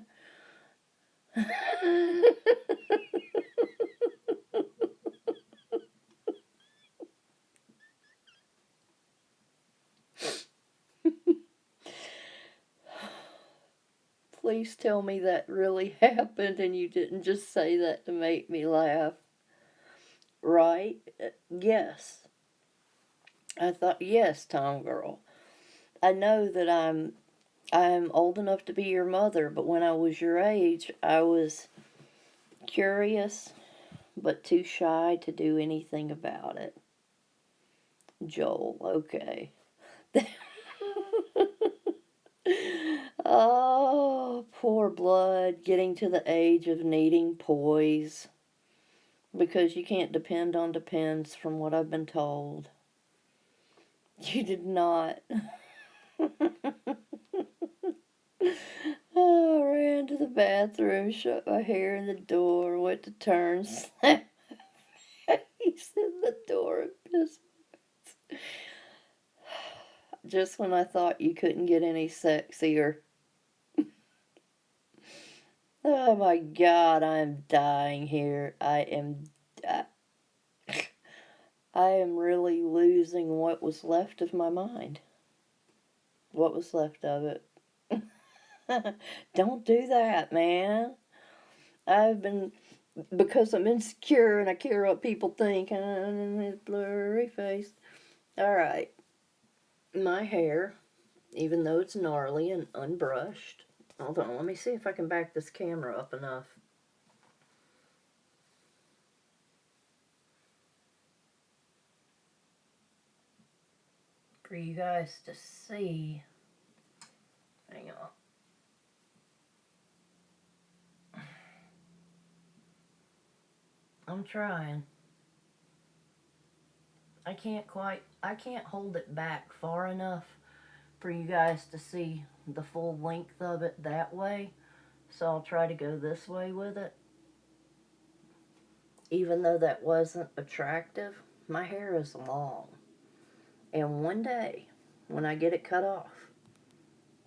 Please tell me that really happened and you didn't just say that to make me laugh. Right? Yes. I thought, yes, Tom girl. I know that I'm old enough to be your mother, but when I was your age, I was curious but too shy to do anything about it. Joel, okay. Oh, poor blood, getting to the age of needing poise. Because you can't depend on depends, from what I've been told. You did not. Oh, I ran to the bathroom, shut my hair in the door, went to turn, slammed my face in the door, and pissed. Just when I thought you couldn't get any sexier. Oh my God, I am dying here. I am really losing what was left of my mind. What was left of it? Don't do that, man. I've been, because I'm insecure and I care what people think, and blurry face. Alright, my hair, even though it's gnarly and unbrushed. Hold on, let me see if I can back this camera up enough for you guys to see. Hang on. I'm trying. I can't hold it back far enough for you guys to see the full length of it that way. So I'll try to go this way with it. Even though that wasn't attractive, my hair is long. And one day, when I get it cut off,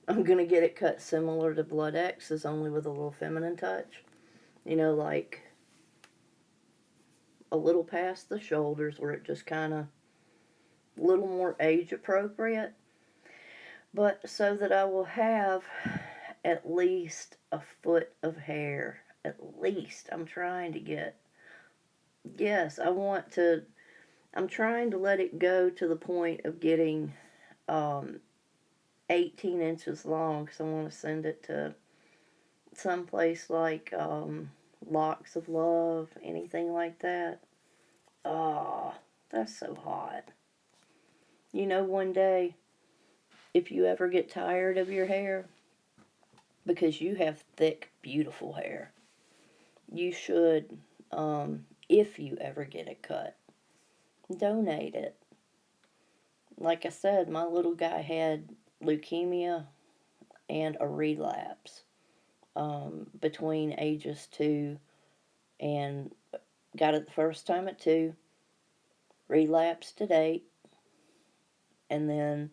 I'm going to get it cut similar to Blood X's, only with a little feminine touch. You know, like a little past the shoulders where it just kind of, a little more age appropriate. But so that I will have at least a foot of hair. At least. I'm trying to get. Yes, I'm trying to let it go to the point of getting 18 inches long because I want to send it to some place like Locks of Love, anything like that. Oh, that's so hot. You know, one day, if you ever get tired of your hair, because you have thick, beautiful hair, you should, if you ever get it cut, donate it. Like I said, my little guy had leukemia and a relapse between ages 2 and got it the first time at 2, relapsed at 8, and then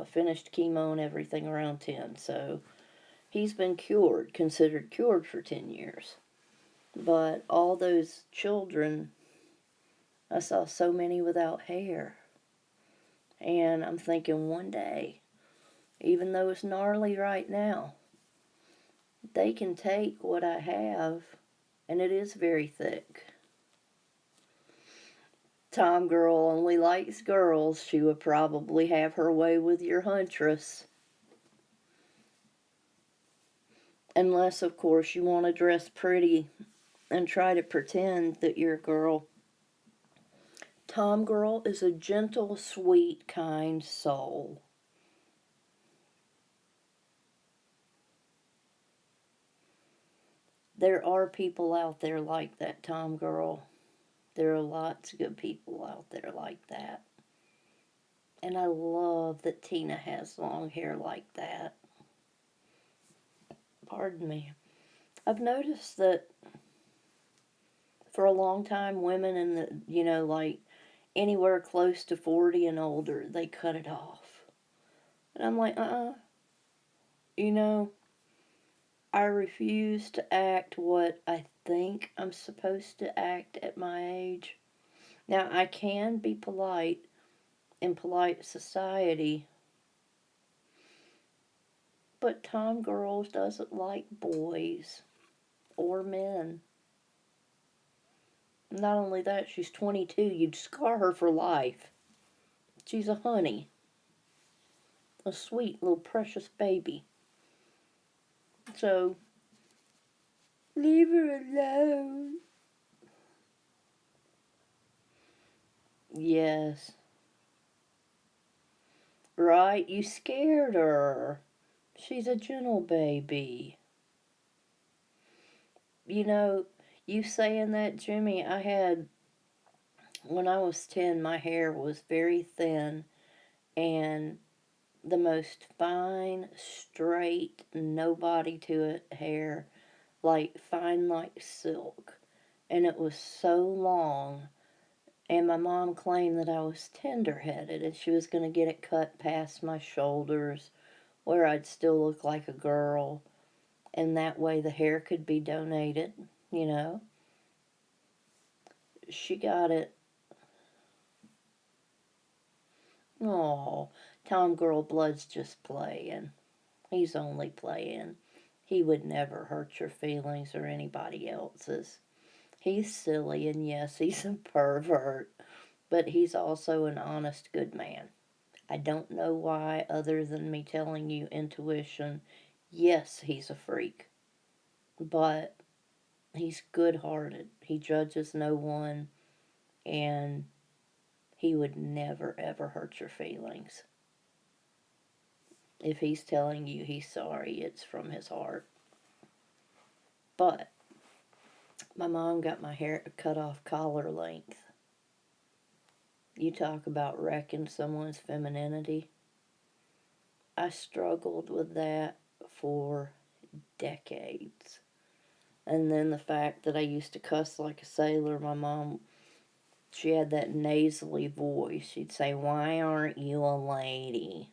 finished chemo and everything around 10. So he's been cured, considered cured for 10 years. But all those children, I saw so many without hair. And I'm thinking one day, even though it's gnarly right now, they can take what I have, and it is very thick. Tom girl only likes girls. She would probably have her way with your huntress. Unless, of course, you want to dress pretty and try to pretend that you're a girl. Tom Girl is a gentle, sweet, kind soul. There are people out there like that, Tom Girl. There are lots of good people out there like that. And I love that Tina has long hair like that. Pardon me. I've noticed that for a long time, women in the, like anywhere close to 40 and older, they cut it off. And I'm like, you know, I refuse to act what I think I'm supposed to act at my age. Now, I can be polite in polite society, but Tom Girls doesn't like boys or men. Not only that, she's 22. You'd scar her for life. She's a honey. A sweet little precious baby. So, leave her alone. Yes. Right? You scared her. She's a gentle baby. You saying that, Jimmy, when I was 10, my hair was very thin and the most fine, straight, no body to it hair, like fine like silk. And it was so long. And my mom claimed that I was tender headed and she was going to get it cut past my shoulders where I'd still look like a girl. And that way the hair could be donated, you know. She got it. Oh, Tom Girl Blood's just playing. He's only playing. He would never hurt your feelings or anybody else's. He's silly, and yes, he's a pervert, but he's also an honest, good man. I don't know why, other than me telling you intuition. Yes, he's a freak, but he's good hearted. He judges no one, and he would never, ever hurt your feelings. If he's telling you he's sorry, it's from his heart. But my mom got my hair cut off collar length. You talk about wrecking someone's femininity. I struggled with that for decades. And then the fact that I used to cuss like a sailor, my mom, she had that nasally voice. She'd say, "Why aren't you a lady?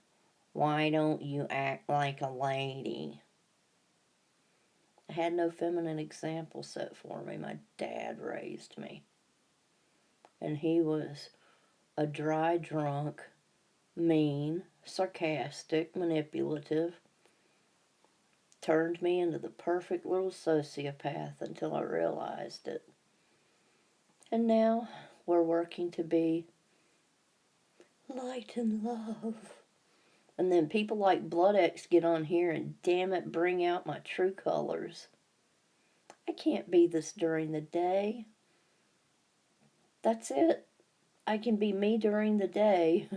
Why don't you act like a lady?" I had no feminine example set for me. My dad raised me. And he was a dry drunk, mean, sarcastic, manipulative. Turned me into the perfect little sociopath until I realized it. And now we're working to be light and love. And then people like BloodX get on here and damn it, bring out my true colors. I can't be this during the day. That's it. I can be me during the day.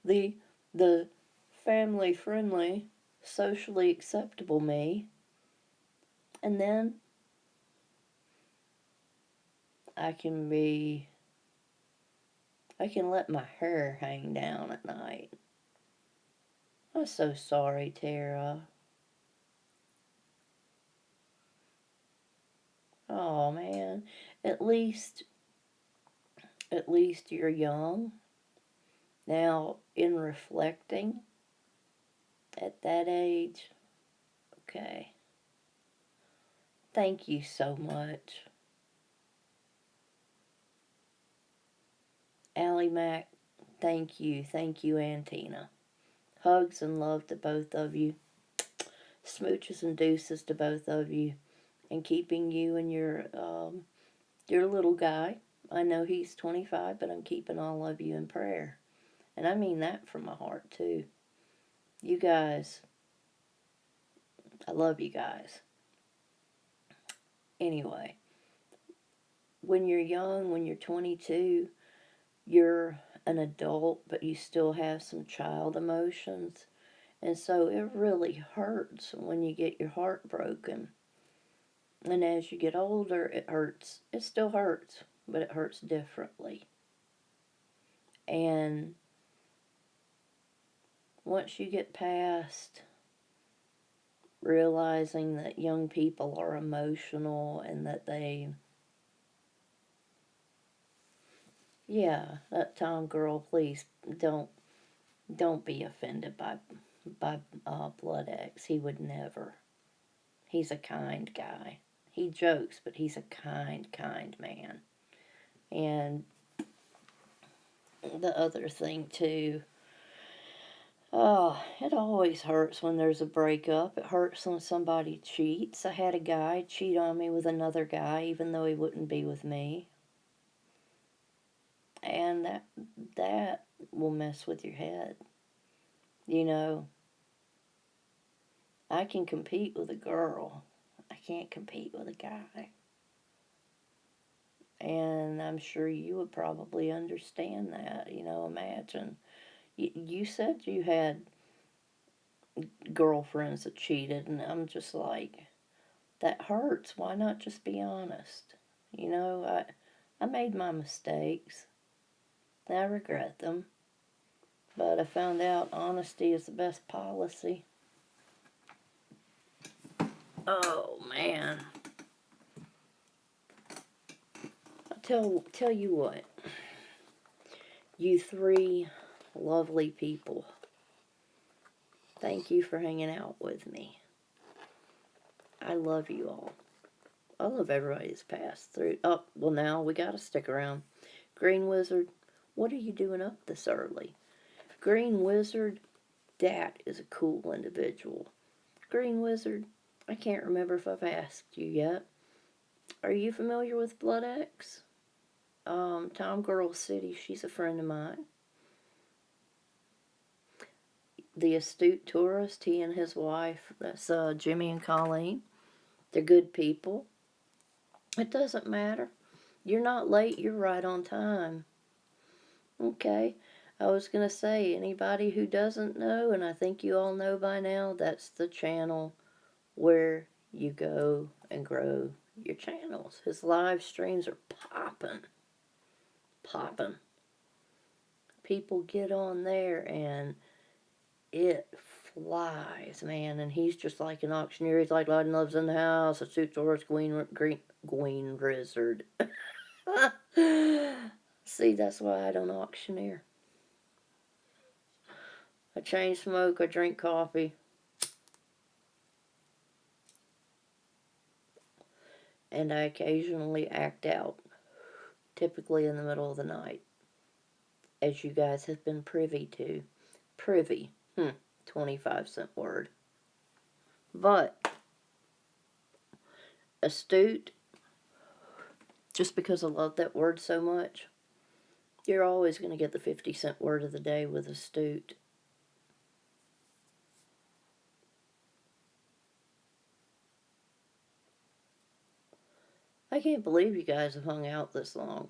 the family friendly, socially acceptable me. And then I can let my hair hang down at night. I'm so sorry, Tara. Oh man. At least you're young. Now, in reflecting at that age, okay. Thank you so much. Allie Mac, thank you. Thank you, Antina. Hugs and love to both of you. Smooches and deuces to both of you. And keeping you and your little guy. I know he's 25, but I'm keeping all of you in prayer. And I mean that from my heart, too. You guys, I love you guys. Anyway, when you're young, when you're 22, you're an adult, but you still have some child emotions. And so it really hurts when you get your heart broken. And as you get older, it hurts. It still hurts, but it hurts differently. And once you get past realizing that young people are emotional and that they, yeah, that Tom girl, please don't be offended by Blood X. He would never. He's a kind guy. He jokes, but he's a kind man. And the other thing too, oh, it always hurts when there's a breakup. It hurts when somebody cheats. I had a guy cheat on me with another guy, even though he wouldn't be with me. And that will mess with your head. You know, I can compete with a girl. I can't compete with a guy. And I'm sure you would probably understand that. Imagine. You said you had girlfriends that cheated, and I'm just like, that hurts. Why not just be honest? I made my mistakes. I regret them. But I found out honesty is the best policy. Oh, man. I'll tell you what. You three lovely people. Thank you for hanging out with me. I love you all. I love everybody that's passed through. Oh, well, now we gotta stick around. Green Wizard, what are you doing up this early? Green Wizard, that is a cool individual. Green Wizard, I can't remember if I've asked you yet. Are you familiar with Blood X? Tom Girl City, she's a friend of mine. The Astute Tourist, he and his wife, that's Jimmy and Colleen. They're good people. It doesn't matter. You're not late, you're right on time. Okay. I was going to say, anybody who doesn't know, and I think you all know by now, that's the channel where you go and grow your channels. His live streams are popping. Popping. People get on there and it flies, man. And he's just like an auctioneer. He's like Laden Loves in the House, a suit Doris Gween Wizard. See, that's why I don't auctioneer. I chain smoke, I drink coffee. And I occasionally act out, typically in the middle of the night, as you guys have been privy to. Privy, 25-cent word. But, astute, just because I love that word so much, you're always going to get the 50-cent word of the day with astute. I can't believe you guys have hung out this long.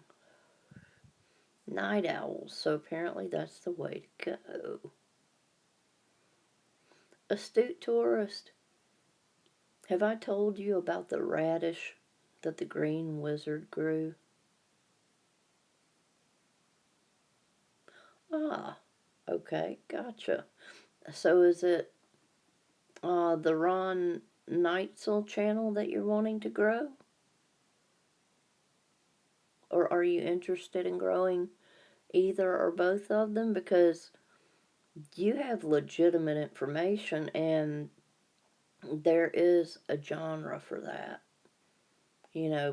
Night owls, so apparently that's the way to go. Astute tourist, have I told you about the radish that the Green Wizard grew? Ah, okay, gotcha. So is it the Ron Neitzel channel that you're wanting to grow? Or are you interested in growing either or both of them? Because you have legitimate information and there is a genre for that.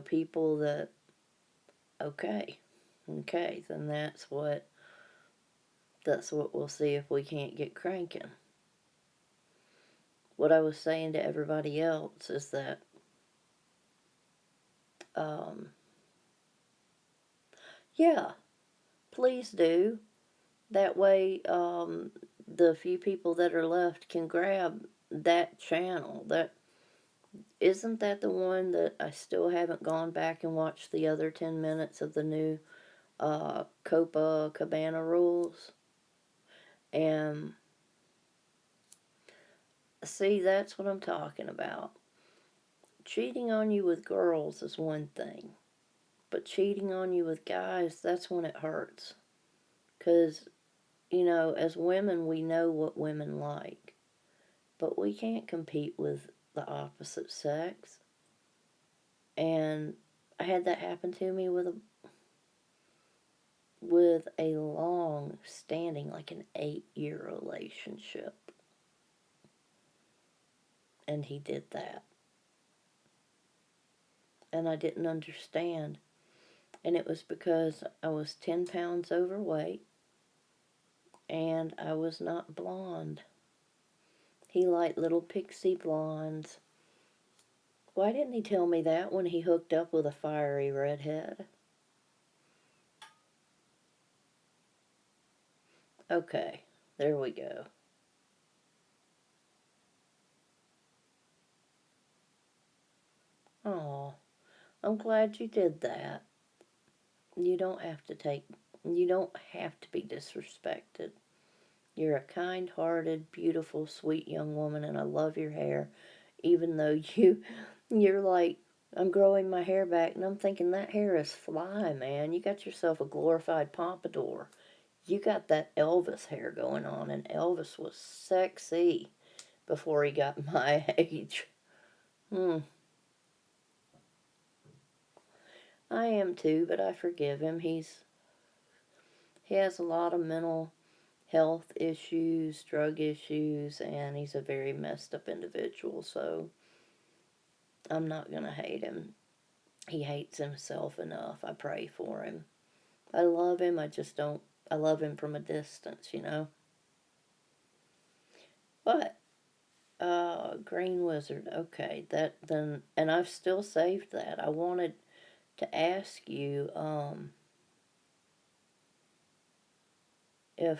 People that, okay, then that's what we'll see if we can't get cranking. What I was saying to everybody else is that yeah, please do. That way the few people that are left can grab that channel. That isn't that the one that I still haven't gone back and watched the other 10 minutes of the new Copacabana rules. And see, that's what I'm talking about. Cheating on you with girls is one thing, but cheating on you with guys, that's when it hurts. Because, as women, we know what women like, but we can't compete with the opposite sex. And I had that happen to me with a long standing, like an 8-year relationship. And he did that. And I didn't understand. And it was because I was 10 pounds overweight and I was not blonde. He liked little pixie blondes. Why didn't he tell me that when he hooked up with a fiery redhead? Okay, there we go. Oh, I'm glad you did that. You don't have to take, you don't have to be disrespected. You're a kind hearted, beautiful, sweet young woman, and I love your hair, even though you're like, I'm growing my hair back, and I'm thinking that hair is fly, man. You got yourself a glorified pompadour. You got that Elvis hair going on, and Elvis was sexy before he got my age. Hmm. I am too, but I forgive him. He has a lot of mental health issues, drug issues, and he's a very messed up individual, so I'm not going to hate him. He hates himself enough. I pray for him. I love him, I just don't, I love him from a distance. But, Green Wizard, okay, that then, and I've still saved that. I wanted to ask you, if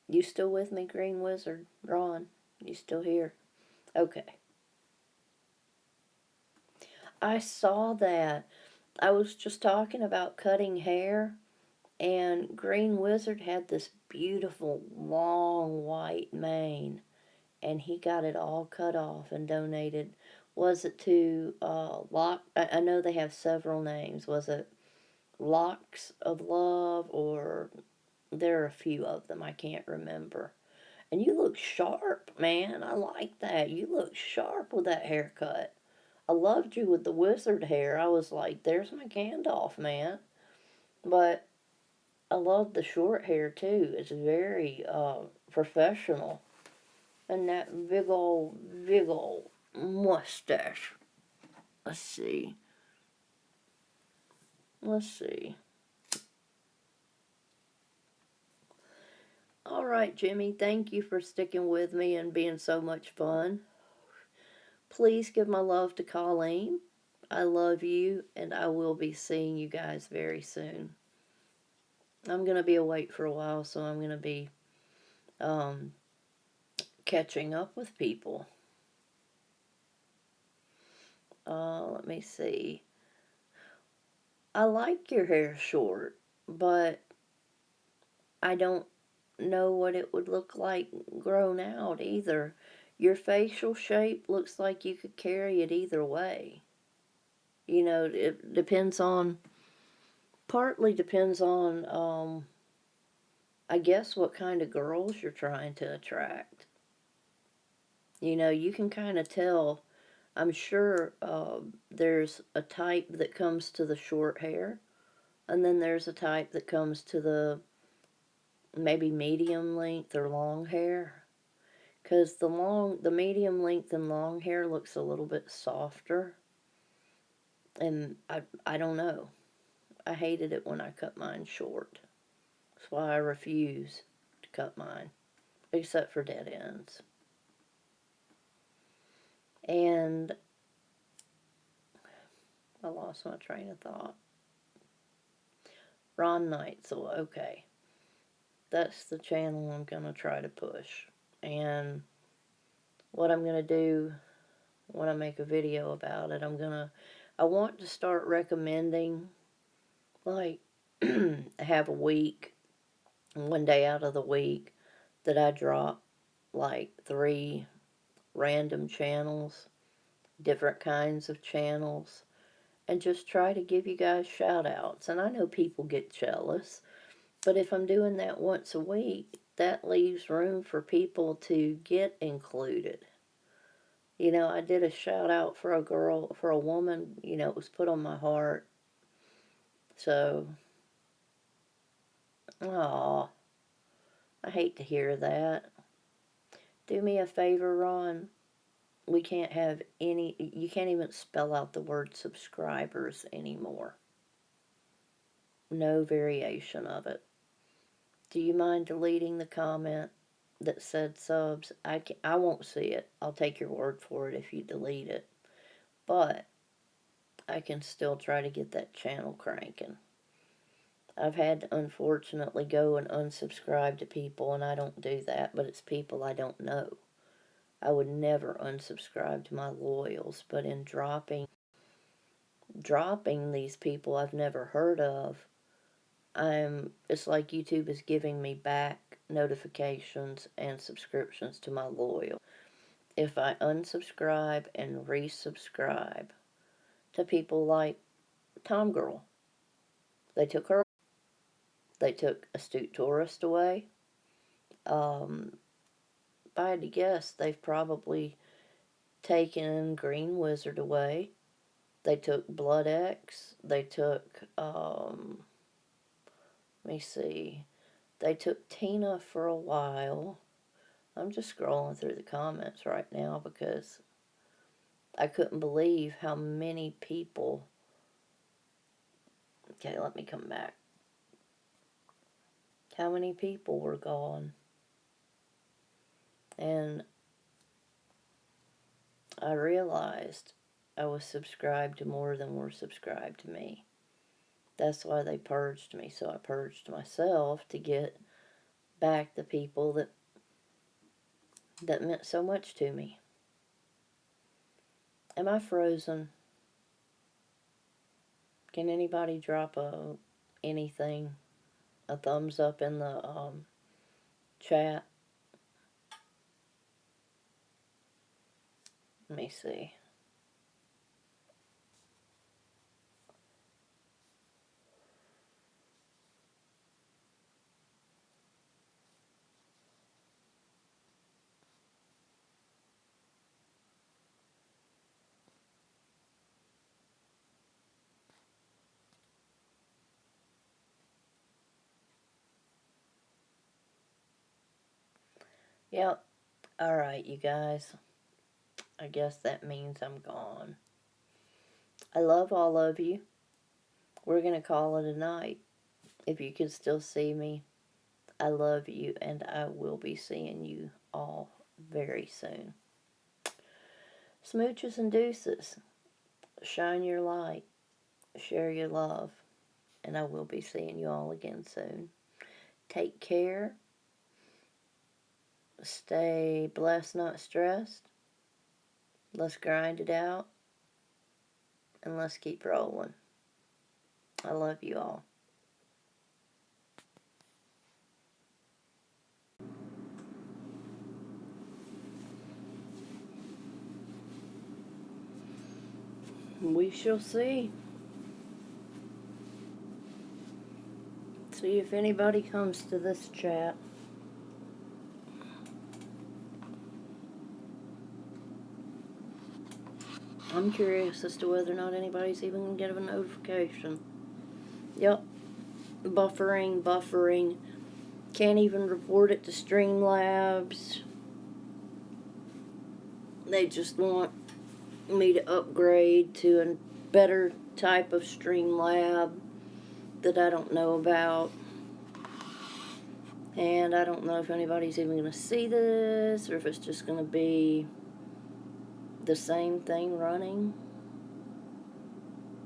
you still with me, Green Wizard? Ron, you still here? Okay. I saw that. I was just talking about cutting hair, and Green Wizard had this beautiful, long, white mane, and he got it all cut off and donated. Was it to Lock? I know they have several names. Was it Locks of Love, or there are a few of them, I can't remember. And you look sharp, man. I like that. You look sharp with that haircut. I loved you with the wizard hair. I was like, there's my Gandalf, man. But I love the short hair too. It's very professional. And that big old mustache. Let's see. Let's see. All right, Jimmy, thank you for sticking with me and being so much fun. Please give my love to Colleen. I love you, and I will be seeing you guys very soon. I'm going to be awake for a while, so I'm going to be um, catching up with people. Let me see. I like your hair short, but I don't know what it would look like grown out either. Your facial shape looks like you could carry it either way. It depends on, partly depends on, I guess, what kind of girls you're trying to attract. You can kind of tell. I'm sure there's a type that comes to the short hair, and then there's a type that comes to the maybe medium length or long hair. Because the medium length and long hair looks a little bit softer. And I don't know. I hated it when I cut mine short. That's why I refuse to cut mine, except for dead ends. And I lost my train of thought. Ron Neitzel, okay. That's the channel I'm going to try to push. And what I'm going to do when I make a video about it, I want to start recommending, like, have a week, one day out of the week, that I drop like 3 random channels, different kinds of channels, and just try to give you guys shout outs. And I know people get jealous, but if I'm doing that once a week, that leaves room for people to get included. You know, I did a shout out for a girl, for a woman, you know, it was put on my heart. So, aw, I hate to hear that. Do me a favor, Ron. We can't have any, you can't even spell out the word subscribers anymore. No variation of it. Do you mind deleting the comment that said subs? I won't see it. I'll take your word for it if you delete it. But I can still try to get that channel cranking. I've had to unfortunately go and unsubscribe to people, and I don't do that, but it's people I don't know. I would never unsubscribe to my loyals, but in dropping these people I've never heard of, it's like YouTube is giving me back notifications and subscriptions to my loyal. If I unsubscribe and resubscribe to people like Tom Girl, they took her, they took Astute Tourist away. If I had to guess, they've probably taken Green Wizard away. They took Blood X. They took, let me see, they took Tina for a while. I'm just scrolling through the comments right now because I couldn't believe how many people. Okay, let me come back. How many people were gone? And I realized I was subscribed to more than were subscribed to me. That's why they purged me. So I purged myself to get back the people that meant so much to me. Am I frozen? Can anybody drop anything? A thumbs up in the chat? Let me see. Yep. Alright, you guys. I guess that means I'm gone. I love all of you. We're going to call it a night. If you can still see me, I love you, and I will be seeing you all very soon. Smooches and deuces. Shine your light. Share your love. And I will be seeing you all again soon. Take care. Stay blessed, not stressed. Let's grind it out. And let's keep rolling. I love you all. We shall see. See if anybody comes to this chat. I'm curious as to whether or not anybody's even going to get a notification. Yep. Buffering. Can't even report it to Streamlabs. They just want me to upgrade to a better type of Streamlab that I don't know about. And I don't know if anybody's even going to see this or if it's just going to be the same thing running.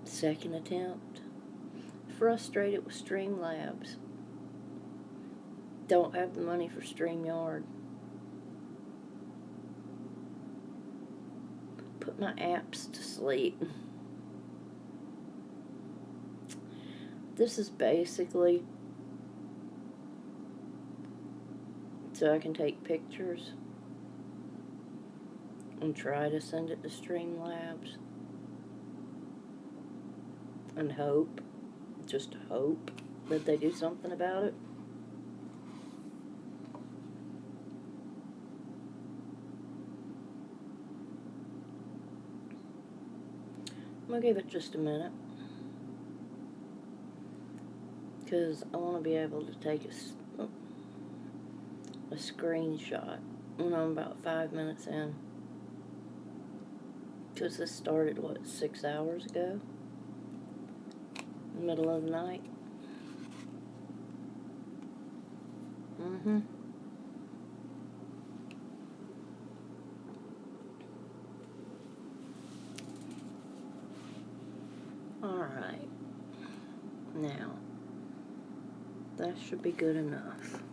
Second attempt. Frustrated with Streamlabs. Don't have the money for StreamYard. Put my apps to sleep. This is basically so I can take pictures and try to send it to Streamlabs and hope, just hope, that they do something about it. I'm gonna give it just a minute because I want to be able to take a screenshot when I'm about 5 minutes in. Because this started, what, 6 hours ago? In the middle of the night. Alright. Now, that should be good enough.